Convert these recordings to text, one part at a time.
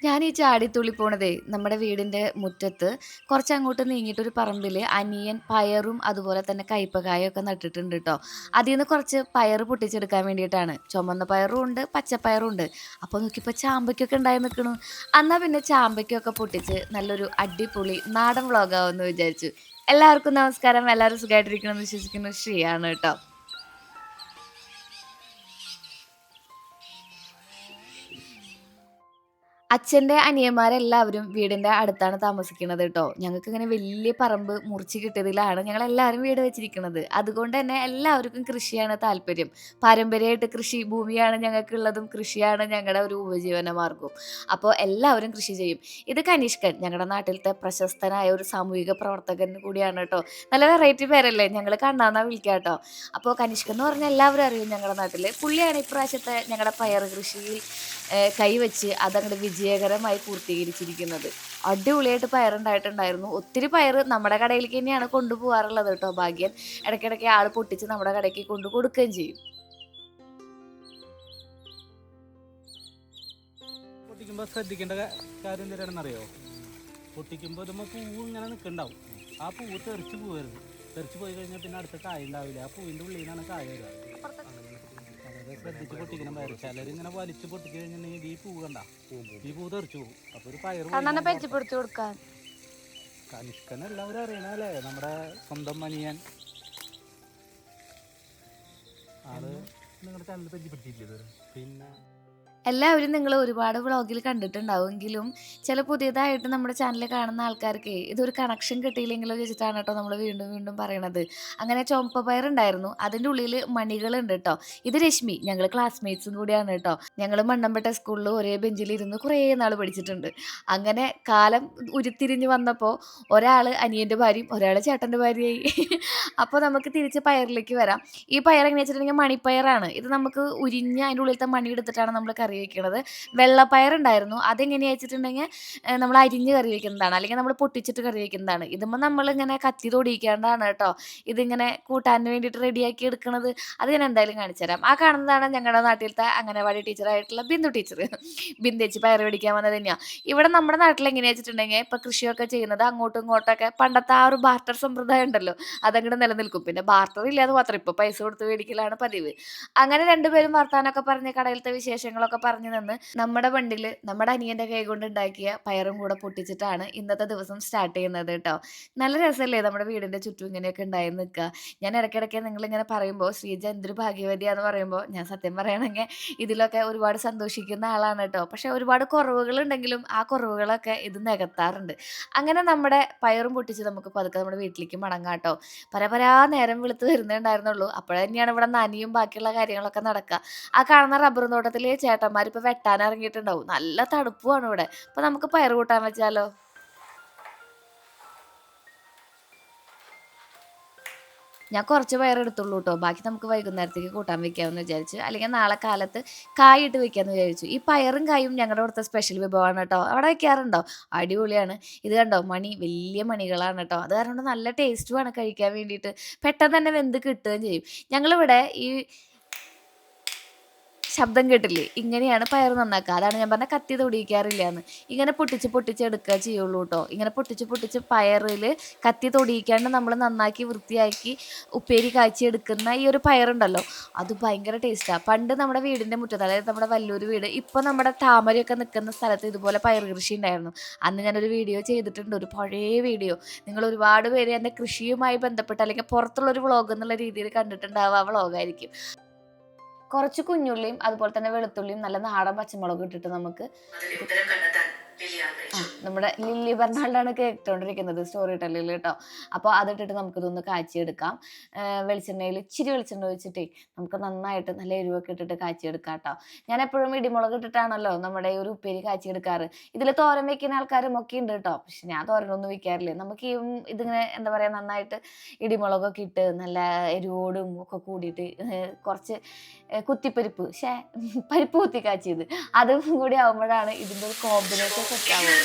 ഞാൻ ഈ ചാടിത്തുള്ളി പോണതേ നമ്മുടെ വീടിന്റെ മുറ്റത്ത് കുറച്ചങ്ങോട്ട് നീങ്ങിയിട്ടൊരു പറമ്പിൽ അനിയൻ പയറും അതുപോലെ തന്നെ കയ്പക്കായും ഒക്കെ നട്ടിട്ടുണ്ട് കേട്ടോ. അതിൽ നിന്ന് കുറച്ച് പയർ പൊട്ടിച്ചെടുക്കാൻ വേണ്ടിയിട്ടാണ്. ചുമന്ന പയറും ഉണ്ട് പച്ചപ്പയറും ഉണ്ട്. അപ്പോൾ നോക്കിയപ്പോൾ ചാമ്പയ്ക്കൊക്കെ ഉണ്ടായി നിൽക്കണു. എന്നാൽ പിന്നെ ചാമ്പയ്ക്കൊക്കെ പൊട്ടിച്ച് നല്ലൊരു അടിപൊളി നാടൻ വ്ളോഗാവുമെന്ന് വിചാരിച്ചു. എല്ലാവർക്കും നമസ്കാരം. എല്ലാവരും സുഖമായിട്ടിരിക്കണമെന്ന് വിശ്വസിക്കുന്നു. ശ്രീയാണ് കേട്ടോ. അച്ഛൻ്റെ അനിയന്മാരെല്ലാവരും വീടിൻ്റെ അടുത്താണ് താമസിക്കുന്നത് കേട്ടോ. ഞങ്ങൾക്കിങ്ങനെ വലിയ പറമ്പ് മുറിച്ച് കിട്ടിയതിലാണ് ഞങ്ങളെല്ലാവരും വീട് വെച്ചിരിക്കുന്നത്. അതുകൊണ്ട് തന്നെ എല്ലാവർക്കും കൃഷിയാണ് താല്പര്യം. പാരമ്പര്യമായിട്ട് കൃഷി ഭൂമിയാണ് ഞങ്ങൾക്കുള്ളതും കൃഷിയാണ് ഞങ്ങളുടെ ഒരു ഉപജീവന മാർഗ്ഗവും. അപ്പോൾ എല്ലാവരും കൃഷി ചെയ്യും. ഇത് കനിഷ്കൻ ഞങ്ങളുടെ നാട്ടിലത്തെ പ്രശസ്തനായ ഒരു സാമൂഹിക പ്രവർത്തകൻ കൂടിയാണ് കേട്ടോ. നല്ല വെറൈറ്റി പേരല്ലേ, ഞങ്ങൾ കണ്ണാന്നാ വിളിക്കുക കേട്ടോ. അപ്പോൾ കനിഷ്കൻ എന്ന് പറഞ്ഞാൽ എല്ലാവരും അറിയും ഞങ്ങളുടെ നാട്ടിൽ. പുള്ളിയാണ് ഇപ്രാവശ്യത്തെ ഞങ്ങളുടെ പയർ കൃഷിയിൽ കൈവച്ച് അതങ്ങട് വിജയകരമായി പൂർത്തീകരിച്ചിരിക്കുന്നത്. അടിപൊളിയായിട്ട് പയറുണ്ടായിട്ടുണ്ടായിരുന്നു. ഒത്തിരി പയറ് നമ്മുടെ കടയിലേക്ക് തന്നെയാണ് കൊണ്ടുപോകാറുള്ളത് കേട്ടോ ഭാഗ്യൻ. ഇടയ്ക്കിടയ്ക്ക് ആൾ പൊട്ടിച്ച് നമ്മുടെ കടയ്ക്ക് കൊണ്ട് കൊടുക്കുകയും ചെയ്യും. പൊട്ടിക്കുമ്പോൾ ശ്രദ്ധിക്കേണ്ട കാര്യം എന്താണെന്നറിയോ? പൊട്ടിക്കുമ്പോൾ ഇതുമ്പോൾ പൂവ് ഇങ്ങനെ നിൽക്കുന്നുണ്ടാവും. ആ പൂവ് തെറിച്ച് പോകരുത്. തെറിച്ച് പോയി കഴിഞ്ഞാൽ പിന്നെ അടുത്ത കായ ഉണ്ടാവില്ല. ആ പൂവിൻ്റെ ഉള്ളിൽ നിന്നാണ് കായ വരിക. വളരെ ശ്രദ്ധിച്ച് പൊട്ടിക്കണം. പയർ ചിലരിങ്ങനെ വലിച്ച് പൊട്ടിച്ച് കഴിഞ്ഞിട്ടുണ്ടെങ്കിൽ ഈ പൂവ് കണ്ട ഈ പൂവ് തെറിച്ചു പോകും. അപ്പോൾ ഒരു പയർ കനിഷ്കൻ എല്ലാവരും അറിയണല്ലേ, നമ്മുടെ സ്വന്തം മനിയൻ. ആള് നിങ്ങളുടെ ചാനൽ പരിചയപ്പെടുത്തിയില്ലേ? പിന്നെ എല്ലാവരും നിങ്ങൾ ഒരുപാട് വ്ളോഗിൽ കണ്ടിട്ടുണ്ടാവുമെങ്കിലും ചില പുതിയതായിട്ട് നമ്മുടെ ചാനൽ കാണുന്ന ആൾക്കാർക്ക് ഇതൊരു കണക്ഷൻ കിട്ടിയില്ലെങ്കിലോ ചോദിച്ചിട്ടാണ് കേട്ടോ നമ്മൾ വീണ്ടും വീണ്ടും പറയണത്. അങ്ങനെ ചുവപ്പ പയറുണ്ടായിരുന്നു, അതിൻ്റെ ഉള്ളിൽ മണികളുണ്ട് കേട്ടോ. ഇത് രശ്മി, ഞങ്ങൾ ക്ലാസ്മേറ്റ്സും കൂടിയാണ് കേട്ടോ. ഞങ്ങൾ മണ്ണമ്പേട്ട സ്കൂളിൽ ഒരേ ബെഞ്ചിലിരുന്ന് കുറേ നാൾ പഠിച്ചിട്ടുണ്ട്. അങ്ങനെ കാലം ഉരുത്തിരിഞ്ഞ് വന്നപ്പോൾ ഒരാൾ അനിയൻ്റെ ഭാര്യയും ഒരാൾ ചേട്ടൻ്റെ ഭാര്യയായി. അപ്പോൾ നമുക്ക് തിരിച്ച് പയറിലേക്ക് വരാം. ഈ പയർ എങ്ങനെയാ വെച്ചിട്ടുണ്ടെങ്കിൽ മണിപ്പയറാണ്. ഇത് നമുക്ക് ഉരിഞ്ഞ് അതിൻ്റെ ഉള്ളിലത്തെ മണി എടുത്തിട്ടാണ് നമ്മൾ കറി വെക്കുന്നത്. വെള്ളപ്പയറുണ്ടായിരുന്നു, അതെങ്ങനെയാ വെച്ചിട്ടുണ്ടെങ്കിൽ നമ്മൾ അരിഞ്ഞ് കറി വെക്കുന്നതാണ്, അല്ലെങ്കിൽ നമ്മൾ പൊട്ടിച്ചിട്ട് കറി വെക്കുന്നതാണ്. ഇതുമ്പോൾ നമ്മളിങ്ങനെ കത്തി തൊടിയിക്കാണ്ടാണ് കേട്ടോ ഇതിങ്ങനെ കൂട്ടാൻ വേണ്ടിയിട്ട് റെഡിയാക്കി എടുക്കുന്നത്. അത് ഞാൻ എന്തായാലും കാണിച്ചു തരാം. ആ കാണുന്നതാണ് ഞങ്ങളുടെ നാട്ടിലത്തെ അംഗനവാടി ടീച്ചറായിട്ടുള്ള ബിന്ദു ടീച്ചർ. ബിന്ദേച്ചി പയർ പിടിക്കാൻ വന്നത് തന്നെയാണ്. ഇവിടെ നമ്മുടെ നാട്ടിൽ എങ്ങനെയാ വെച്ചിട്ടുണ്ടെങ്കിൽ ഇപ്പം കൃഷിയൊക്കെ ചെയ്യുന്നത് അങ്ങോട്ടും ഇങ്ങോട്ടൊക്കെ പണ്ടത്തെ ആ ഒരു ബാർട്ടർ സമ്പ്രദായം ഉണ്ടല്ലോ, അതങ്ങോട്ട് നിലനിൽക്കും. പിന്നെ ബാർട്ടർ ഇല്ലാതെ മാത്രം ഇപ്പം പൈസ കൊടുത്ത് മേടിക്കലാണ് പതിവ്. അങ്ങനെ രണ്ടുപേരും വർത്താനൊക്കെ പറഞ്ഞ് കടയിലത്തെ വിശേഷങ്ങളൊക്കെ പറഞ്ഞു നിന്ന് നമ്മുടെ ബണ്ടിൽ നമ്മുടെ അനിയൻ്റെ കൈ കൊണ്ട് ഉണ്ടാക്കിയ പയറും കൂടെ പൊട്ടിച്ചിട്ടാണ് ഇന്നത്തെ ദിവസം സ്റ്റാർട്ട് ചെയ്യുന്നത് കേട്ടോ. നല്ല രസമല്ലേ നമ്മുടെ വീടിൻ്റെ ചുറ്റും ഇങ്ങനെയൊക്കെ ഉണ്ടായി നിൽക്കുക. ഞാൻ ഇടയ്ക്കിടയ്ക്ക് നിങ്ങളിങ്ങനെ പറയുമ്പോൾ ശ്രീജ എന്തൊരു ഭാഗ്യവതിയാന്ന് പറയുമ്പോൾ ഞാൻ സത്യം പറയണമെങ്കിൽ ഇതിലൊക്കെ ഒരുപാട് സന്തോഷിക്കുന്ന ആളാണ് കേട്ടോ. പക്ഷെ ഒരുപാട് കുറവുകളുണ്ടെങ്കിലും ആ കുറവുകളൊക്കെ ഇത് നികത്താറുണ്ട്. അങ്ങനെ നമ്മുടെ പയറും പൊട്ടിച്ച് നമുക്ക് പതുക്കെ നമ്മുടെ വീട്ടിലേക്ക് മടങ്ങാം കേട്ടോ. പരപരാ നേരം വെളുത്ത് വരുന്നുണ്ടായിരുന്നുള്ളൂ, അപ്പോഴതന്നെയാണ് ഇവിടെ നനിയും ബാക്കിയുള്ള കാര്യങ്ങളൊക്കെ നടക്കുക. ആ കാണുന്ന റബ്ബർ തോട്ടത്തിൽ ചേട്ടന്മാർ ഇപ്പോൾ വെട്ടാൻ ഇറങ്ങിയിട്ടുണ്ടാവും. നല്ല തണുപ്പുമാണ് ഇവിടെ. അപ്പോൾ നമുക്ക് പയർ കൂട്ടാൻ വെച്ചാലോ? ഞാൻ കുറച്ച് പയറെടുത്തുള്ളൂ കേട്ടോ, ബാക്കി നമുക്ക് വൈകുന്നേരത്തേക്ക് കൂട്ടാൻ വെക്കാമെന്ന് വിചാരിച്ചു, അല്ലെങ്കിൽ നാളെ കാലത്ത് കായിട്ട് വെക്കാമെന്ന് വിചാരിച്ചു. ഈ പയറും കായും ഞങ്ങളുടെ അവിടുത്തെ സ്പെഷ്യൽ വിഭവമാണ് കേട്ടോ. അവിടെ വെക്കാറുണ്ടോ? അടിപൊളിയാണ്. ഇത് കണ്ടോ, മണി വലിയ മണികളാണ് കേട്ടോ. അത് കാരണം കൊണ്ട് നല്ല ടേസ്റ്റുമാണ് കഴിക്കാൻ വേണ്ടിയിട്ട്. പെട്ടെന്ന് തന്നെ വെന്ത് കിട്ടുകയും ചെയ്യും. ഞങ്ങളിവിടെ ഈ ശബ്ദം കേട്ടില്ലേ, ഇങ്ങനെയാണ് പയർ നന്നാക്കുക. അതാണ് ഞാൻ പറഞ്ഞ കത്തി തൊടിയിക്കാറില്ല എന്ന്. ഇങ്ങനെ പൊട്ടിച്ച് പൊട്ടിച്ച് എടുക്കുക ചെയ്യുള്ളൂ കേട്ടോ. ഇങ്ങനെ പൊട്ടിച്ച് പൊട്ടിച്ച് പയറിൽ കത്തി തൊടിയിക്കാണ്ട് നമ്മൾ നന്നാക്കി വൃത്തിയാക്കി ഉപ്പേരി കാച്ചി എടുക്കുന്ന ഈ ഒരു പയറുണ്ടല്ലോ, അത് ഭയങ്കര ടേസ്റ്റാണ്. പണ്ട് നമ്മുടെ വീടിൻ്റെ മുറ്റത്ത്, അതായത് നമ്മുടെ വല്ലൂർ വീട്, ഇപ്പോൾ നമ്മുടെ താമരയൊക്കെ നിൽക്കുന്ന സ്ഥലത്ത് ഇതുപോലെ പയർ കൃഷി ഉണ്ടായിരുന്നു. അന്ന് ഞാനൊരു വീഡിയോ ചെയ്തിട്ടുണ്ട്, ഒരു പഴയ വീഡിയോ. നിങ്ങൾ ഒരുപാട് പേര് എൻ്റെ കൃഷിയുമായി ബന്ധപ്പെട്ട് അല്ലെങ്കിൽ പുറത്തുള്ളൊരു വ്ളോഗ് എന്നുള്ള രീതിയിൽ കണ്ടിട്ടുണ്ടാവുക. ആ വ്ളോഗായിരിക്കും. കുറച്ച് കുഞ്ഞുള്ളിയും അതുപോലെ തന്നെ വെളുത്തുള്ളിയും നല്ല നാടൻ പച്ചമുളകും ഇട്ടിട്ട് നമുക്ക് നമ്മുടെ ലില്ലി ബെർണാൾഡാണ് കേട്ടോണ്ടിരിക്കുന്നത് സ്റ്റോറി ടെല്ലിൽ കേട്ടോ. അപ്പോൾ അതിട്ടിട്ട് നമുക്കിതൊന്ന് കാച്ചിയെടുക്കാം. വെളിച്ചെണ്ണയിൽ ഇച്ചിരി വെളിച്ചെണ്ണ ഒഴിച്ചിട്ടേ നമുക്ക് നന്നായിട്ട് നല്ല എരിവൊക്കെ ഇട്ടിട്ട് കാച്ചിയെടുക്കാം കേട്ടോ. ഞാൻ എപ്പോഴും ഇടിമുളക് ഇട്ടിട്ടാണല്ലോ നമ്മുടെ ഒരു ഉപ്പേരി കാച്ചിയെടുക്കാറ്. ഇതിൽ തോരൻ വെക്കുന്ന ആൾക്കാരും ഒക്കെ ഉണ്ട് കേട്ടോ, പക്ഷെ ഞാൻ തോരനൊന്നും വെക്കാറില്ല. നമുക്ക് ഈ ഇതിങ്ങനെ എന്താ പറയുക, നന്നായിട്ട് ഇടിമുളകൊക്കെ ഇട്ട് നല്ല എരിവോടും ഒക്കെ കൂടിയിട്ട് കുറച്ച് കുത്തിപ്പരിപ്പ് പരിപ്പ് കുത്തി കാച്ചിയത് അതും കൂടി ആവുമ്പോഴാണ് ഇതിൻ്റെ ഒരു കോമ്പിനേഷൻ സെറ്റ് ആവുന്നത്.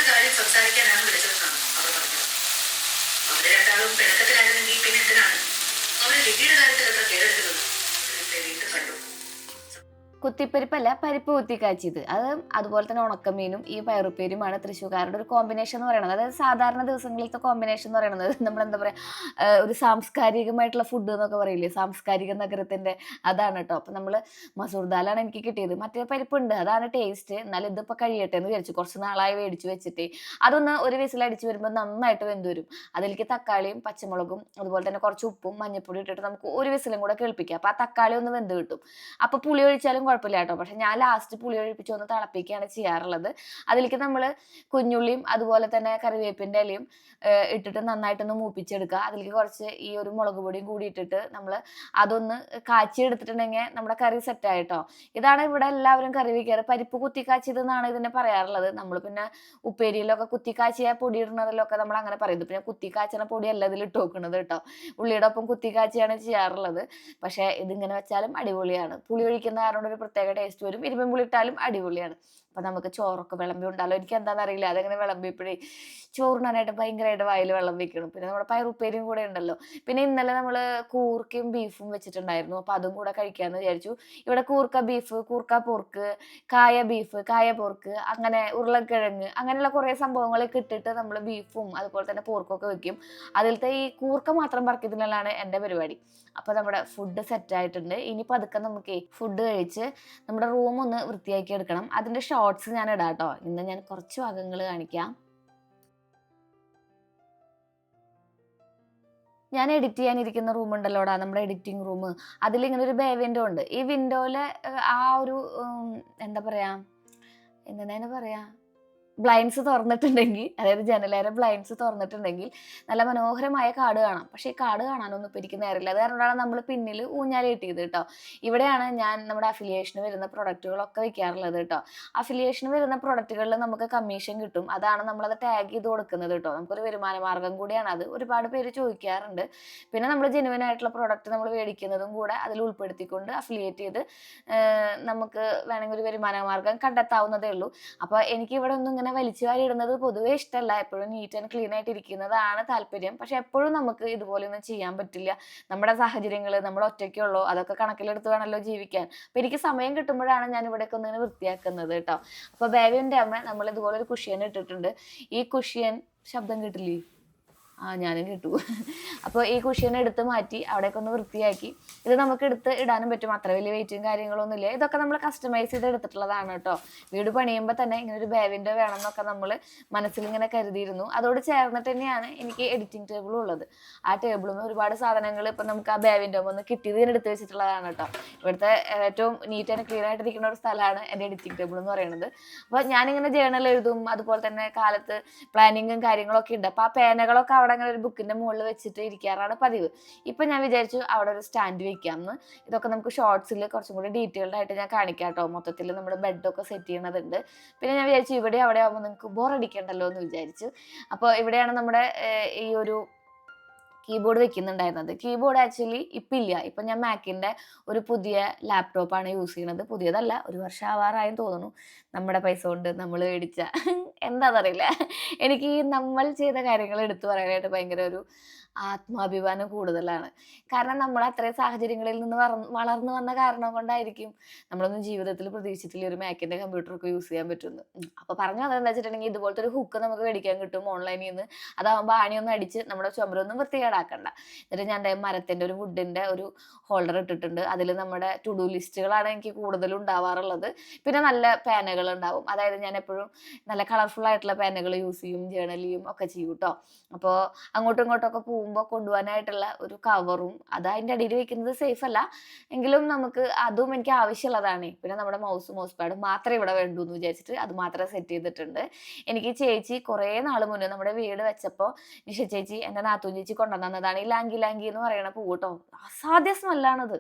കുത്തിപ്പരിപ്പല്ല, പരിപ്പ് കുത്തിക്കാച്ചിയത്. അത് അതുപോലെ തന്നെ ഉണക്കമീനും ഈ പയറുപ്പേരിയുമാണ് തൃശ്ശൂർക്കാരുടെ ഒരു കോമ്പിനേഷൻ എന്ന് പറയുന്നത്. അതായത് സാധാരണ ദിവസങ്ങളിലത്തെ കോമ്പിനേഷൻ എന്ന് പറയുന്നത് നമ്മളെന്താ പറയുക, ഒരു സാംസ്കാരികമായിട്ടുള്ള ഫുഡ് എന്നൊക്കെ പറയില്ലേ, സാംസ്കാരിക നഗരത്തിൻ്റെ അതാണ് കേട്ടോ. അപ്പം നമ്മൾ മസൂർ ദാലാണ് എനിക്ക് കിട്ടിയത്. മറ്റേ പരിപ്പുണ്ട്, അതാണ് ടേസ്റ്റ്. എന്നാലും ഇതിപ്പോൾ കഴിയട്ടെ എന്ന് വിചാരിച്ചു. കുറച്ച് നാളായി മേടിച്ച് വെച്ചിട്ട് അതൊന്ന് ഒരു വിസിലടിച്ച് വരുമ്പോൾ നന്നായിട്ട് വെന്ത് വരും. അതിലേക്ക് തക്കാളിയും പച്ചമുളകും അതുപോലെ തന്നെ കുറച്ച് ഉപ്പും മഞ്ഞൾപ്പൊടി ഇട്ടിട്ട് നമുക്ക് ഒരു വിസിലും കൂടെ കേൾപ്പിക്കാം. അപ്പോൾ ആ തക്കാളി ഒന്ന് വെന്ത് കിട്ടും. അപ്പോൾ പുളി ഒഴിച്ചാലും കുഴപ്പമില്ല കേട്ടോ. പക്ഷെ ഞാൻ ലാസ്റ്റ് പുളി ഒഴിപ്പിച്ച് ഒന്ന് തിളപ്പിക്കുകയാണ് ചെയ്യാറുള്ളത്. അതിലേക്ക് നമ്മൾ കുഞ്ഞുള്ളിയും അതുപോലെ തന്നെ കറിവേപ്പിൻ്റെ ഇലയും ഇട്ടിട്ട് നന്നായിട്ടൊന്ന് മൂപ്പിച്ചെടുക്കുക. അതിലേക്ക് കുറച്ച് ഈ ഒരു മുളക് പൊടിയും കൂടി ഇട്ടിട്ട് നമ്മൾ അതൊന്ന് കാച്ചി എടുത്തിട്ടുണ്ടെങ്കിൽ നമ്മുടെ കറി സെറ്റായിട്ടോ. ഇതാണ് ഇവിടെ എല്ലാവരും കറി വയ്ക്കാറ്. പരിപ്പ് കുത്തിക്കാച്ചിയതെന്നാണ് ഇതിനെ പറയാറുള്ളത്. നമ്മൾ പിന്നെ ഉപ്പേരിയിലൊക്കെ കുത്തിക്കാച്ചിയ പൊടി ഇടുന്നതിലൊക്കെ നമ്മൾ അങ്ങനെ പറയുന്നത്. പിന്നെ കുത്തിക്കാച്ചണ പൊടിയല്ല ഇതിൽ ഇട്ട് വെക്കുന്നത് കേട്ടോ. ഉള്ളിയുടെ ഒപ്പം കുത്തിക്കാച്ചിയാണ് ചെയ്യാറുള്ളത്. പക്ഷേ ഇതിങ്ങനെ വെച്ചാലും അടിപൊളിയാണ്. പുളി ഒഴിക്കുന്ന കാരണം ഒരു പ്രത്യേക ടേസ്റ്റ് വരും. ഇരുമ്പൻ പുളി ഇട്ടാലും അടിപൊളിയാണ്. അപ്പം നമുക്ക് ചോറൊക്കെ വിളമ്പി ഉണ്ടാലോ. എനിക്ക് എന്താണെന്ന് അറിയില്ല, അതെങ്ങനെ വിളമ്പിയപ്പോഴേ ചോറുണ്ണാനായിട്ട് ഭയങ്കരമായിട്ട് വായിൽ വെള്ളം വെക്കണം. പിന്നെ നമ്മുടെ പയറുപ്പേരിയും കൂടെ ഉണ്ടല്ലോ. പിന്നെ ഇന്നലെ നമ്മൾ കൂർക്കയും ബീഫും വെച്ചിട്ടുണ്ടായിരുന്നു. അപ്പോൾ അതും കൂടെ കഴിക്കാമെന്ന് വിചാരിച്ചു. ഇവിടെ കൂർക്ക ബീഫ്, കൂർക്ക പോർക്ക്, കായ ബീഫ്, കായ പോർക്ക്, അങ്ങനെ ഉരുളക്കിഴങ്ങ്, അങ്ങനെയുള്ള കുറേ സംഭവങ്ങളൊക്കെ ഇട്ടിട്ട് നമ്മൾ ബീഫും അതുപോലെ തന്നെ പോർക്കൊക്കെ വെക്കും. അതിലത്തെ ഈ കൂർക്ക മാത്രം പറക്കുന്നതിലാണ് എൻ്റെ പരിപാടി. അപ്പോൾ നമ്മുടെ ഫുഡ് സെറ്റായിട്ടുണ്ട്. ഇനി പതുക്കെ നമുക്ക് ഫുഡ് കഴിച്ച് നമ്മുടെ റൂം ഒന്ന് വൃത്തിയാക്കി എടുക്കണം. അതിൻ്റെ ഷോർട്സ് ഞാൻ ഇടാം കേട്ടോ. ഇന്ന് ഞാൻ കുറച്ച് ഭാഗങ്ങൾ കാണിക്കാം. ഞാൻ എഡിറ്റ് ചെയ്യാനിരിക്കുന്ന റൂം ഉണ്ടല്ലോടാ, നമ്മുടെ എഡിറ്റിംഗ് റൂം. അതിലിങ്ങനെ ഒരു ബേ വിൻഡോ ഉണ്ട്. ഈ വിൻഡോയിലെ ആ ഒരു എന്താ പറയുക, എങ്ങനെയാണ് പറയുക, ബ്ലൈൻഡ്സ് തുറന്നിട്ടുണ്ടെങ്കിൽ, അതായത് ജനലേറെ ബ്ലൈൻഡ്സ് തുറന്നിട്ടുണ്ടെങ്കിൽ നല്ല മനോഹരമായ കാട് കാണാം. പക്ഷേ ഈ കാട് കാണാനൊന്നും ഇപ്പോൾ എനിക്ക് നേരമില്ല. അത് കാരണമാണ് നമ്മൾ പിന്നിൽ ഊഞ്ഞാല് കെട്ടിയത് കേട്ടോ. ഇവിടെയാണ് ഞാൻ നമ്മുടെ അഫിലിയേഷന് വരുന്ന പ്രൊഡക്റ്റുകളൊക്കെ വെക്കാറുള്ളത് കേട്ടോ. അഫിലിയേഷന് വരുന്ന പ്രൊഡക്റ്റുകളിൽ നമുക്ക് കമ്മീഷൻ കിട്ടും. അതാണ് നമ്മളത് ടാഗ് ചെയ്ത് കൊടുക്കുന്നത് കേട്ടോ. നമുക്കൊരു വരുമാന മാർഗ്ഗം കൂടിയാണ് അത്. ഒരുപാട് പേര് ചോദിക്കാറുണ്ട്. പിന്നെ നമ്മൾ ജെനുവിൻ ആയിട്ടുള്ള പ്രൊഡക്റ്റ് നമ്മൾ മേടിക്കുന്നതും കൂടെ അതിൽ ഉൾപ്പെടുത്തിക്കൊണ്ട് അഫിലിയേറ്റ് ചെയ്ത് നമുക്ക് വേണമെങ്കിൽ ഒരു വരുമാന മാർഗ്ഗം കണ്ടെത്താവുന്നതേ ഉള്ളൂ. അപ്പോൾ എനിക്ക് ഇവിടെ ഒന്നും ഇങ്ങനെ വലിച്ചു വാരി ഇടുന്നത് പൊതുവേ ഇഷ്ടമല്ല. എപ്പോഴും നീറ്റ് ആൻഡ് ക്ലീൻ ആയിട്ട് ഇരിക്കുന്നതാണ് താല്പര്യം. പക്ഷെ എപ്പോഴും നമുക്ക് ഇതുപോലെയൊന്നും ചെയ്യാൻ പറ്റില്ല. നമ്മുടെ സാഹചര്യങ്ങൾ, നമ്മൾ ഒറ്റയ്ക്കുള്ളൂ, അതൊക്കെ കണക്കിലെടുത്ത് വേണമല്ലോ ജീവിക്കാൻ. അപ്പോൾ എനിക്ക് സമയം കിട്ടുമ്പോഴാണ് ഞാൻ ഇവിടെയൊക്കെ ഒന്നിങ്ങനെ വൃത്തിയാക്കുന്നത് കേട്ടോ. അപ്പോൾ ബേബിൻ്റെ അമ്മ നമ്മൾ ഇതുപോലെ ഒരു കുഷ്യൻ ഇട്ടിട്ടുണ്ട്. ഈ കുഷ്യൻ ശബ്ദം കിട്ടില്ലേ? ഞാനും കേട്ടു. അപ്പോൾ ഈ കുഷ്യൻ എടുത്ത് മാറ്റി അവിടേക്ക് ഒന്ന് വൃത്തിയാക്കി. ഇത് നമുക്ക് എടുത്ത് ഇടാനും പറ്റും. അത്ര വലിയ വെയിറ്റും കാര്യങ്ങളൊന്നുമില്ല. ഇതൊക്കെ നമ്മൾ കസ്റ്റമൈസ് ചെയ്ത് എടുത്തിട്ടുള്ളതാണ് കേട്ടോ. വീട് പണിയുമ്പോൾ തന്നെ ഇങ്ങനെ ഒരു ബേവിൻ്റെ വേണം എന്നൊക്കെ നമ്മൾ മനസ്സിലിങ്ങനെ കരുതിയിരുന്നു. അതോട് ചേർന്നിട്ട് തന്നെയാണ് എനിക്ക് എഡിറ്റിംഗ് ടേബിളും ഉള്ളത്. ആ ടേബിളിൽ ഒരുപാട് സാധനങ്ങൾ ഇപ്പം നമുക്ക് ആ ബേവിൻ്റെ ഒന്ന് കിട്ടിയത് എടുത്ത് വെച്ചിട്ടുള്ളതാണ് കേട്ടോ. ഇവിടുത്തെ ഏറ്റവും നീറ്റ് ആൻഡ് ക്ലീൻ ആയിട്ടിരിക്കുന്ന ഒരു സ്ഥലമാണ് എൻ്റെ എഡിറ്റിംഗ് ടേബിൾ എന്ന് പറയുന്നത്. അപ്പോൾ ഞാനിങ്ങനെ ജേണൽ എഴുതും. അതുപോലെ തന്നെ കാലത്ത് പ്ലാനിങ്ങും കാര്യങ്ങളൊക്കെ ഉണ്ട്. അപ്പോൾ ആ പേനകളൊക്കെ അവിടെ അങ്ങനെ ഒരു ബുക്കിൻ്റെ മുകളിൽ വെച്ചിട്ട് ഇരിക്കാറാണ് പതിവ്. ഇപ്പം ഞാൻ വിചാരിച്ചു അവിടെ ഒരു സ്റ്റാൻഡ് വെക്കാമെന്ന്. ഇതൊക്കെ നമുക്ക് ഷോർട്സിൽ കുറച്ചും കൂടി ഡീറ്റെയിൽഡ് ആയിട്ട് ഞാൻ കാണിക്കാം കേട്ടോ. മൊത്തത്തിൽ നമ്മുടെ ബെഡൊക്കെ സെറ്റ് ചെയ്യണതുണ്ട്. പിന്നെ ഞാൻ വിചാരിച്ചു ഇവിടെ അവിടെ ആകുമ്പോൾ നിങ്ങൾക്ക് ബോറടിക്കണ്ടല്ലോ എന്ന് വിചാരിച്ചു. അപ്പോൾ ഇവിടെയാണ് നമ്മുടെ ഈ ഒരു കീബോർഡ് വെക്കുന്നുണ്ടായിരുന്നത്. കീബോർഡ് ആക്ച്വലി ഇപ്പം ഇല്ല. ഇപ്പം ഞാൻ മാക്കിൻ്റെ ഒരു പുതിയ ലാപ്ടോപ്പാണ് യൂസ് ചെയ്യുന്നത്. പുതിയതല്ല, ഒരു വർഷം ആവാറായെന്ന് തോന്നുന്നു. നമ്മുടെ പൈസ കൊണ്ട് നമ്മൾ മേടിച്ച എന്താണെന്നറിയില്ല. എനിക്ക് ഈ നമ്മൾ ചെയ്ത കാര്യങ്ങൾ എടുത്തു പറയാനായിട്ട് ഭയങ്കര ഒരു ആത്മാഭിമാനം കൂടുതലാണ്. കാരണം നമ്മൾ അത്രയും സാഹചര്യങ്ങളിൽ നിന്ന് വളർന്നു വന്ന കാരണം കൊണ്ടായിരിക്കും നമ്മളൊന്നും ജീവിതത്തിൽ പ്രതീക്ഷിച്ചിട്ടില്ല ഒരു മാക്കിൻ്റെ കമ്പ്യൂട്ടറൊക്കെ യൂസ് ചെയ്യാൻ പറ്റുമെന്ന്. അപ്പോൾ പറഞ്ഞു അതെന്താ വെച്ചിട്ടുണ്ടെങ്കിൽ ഇതുപോലത്തെ ഒരു ഹുക്ക് നമുക്ക് മേടിക്കാൻ കിട്ടും ഓൺലൈനിൽ നിന്ന്. അതാകുമ്പോൾ ആണിയൊന്നും അടിച്ച് നമ്മുടെ ചുമരൊന്നും വൃത്തികേടാക്കണ്ട. എന്നിട്ട് ഞാൻ മരത്തിൻ്റെ ഒരു വുഡിൻ്റെ ഒരു ഹോൾഡർ ഇട്ടിട്ടുണ്ട്. അതിൽ നമ്മുടെ ടു ഡു ലിസ്റ്റുകളാണ് എനിക്ക് കൂടുതലും ഉണ്ടാവാറുള്ളത്. പിന്നെ നല്ല പേനകൾ ഉണ്ടാവും. അതായത് ഞാൻ എപ്പോഴും നല്ല കളർഫുൾ ആയിട്ടുള്ള പേനകൾ യൂസ് ചെയ്യും, ജേണൽ ചെയ്യും ഒക്കെ ചെയ്യും കേട്ടോ. അപ്പോൾ അങ്ങോട്ടും ഇങ്ങോട്ടൊക്കെ പോകുമ്പോൾ കൊണ്ടുപോകാനായിട്ടുള്ള ഒരു കവറും അത് അതിൻ്റെ അടിയിൽ വെക്കുന്നത് സേഫ് അല്ല എങ്കിലും നമുക്ക് അതും എനിക്ക് ആവശ്യമുള്ളതാണ്. പിന്നെ നമ്മുടെ മൗസ് പാഡും മാത്രമേ ഇവിടെ വേണ്ടൂ എന്ന് വിചാരിച്ചിട്ട് അത് മാത്രമേ സെറ്റ് ചെയ്തിട്ടുണ്ട്. എനിക്ക് ചേച്ചി കുറേ നാൾ മുന്നേ നമ്മുടെ വീട് വെച്ചപ്പോൾ നിഷ ചേച്ചി എൻ്റെ നാത്തൂൻ ചേച്ചി കൊണ്ടുവന്നതാണ് ഈ ലാങ്കി ലാങ്കി എന്ന് പറയുന്ന പൂ കേട്ടോ. അസാധ്യ സ്മെല്ലാണത്.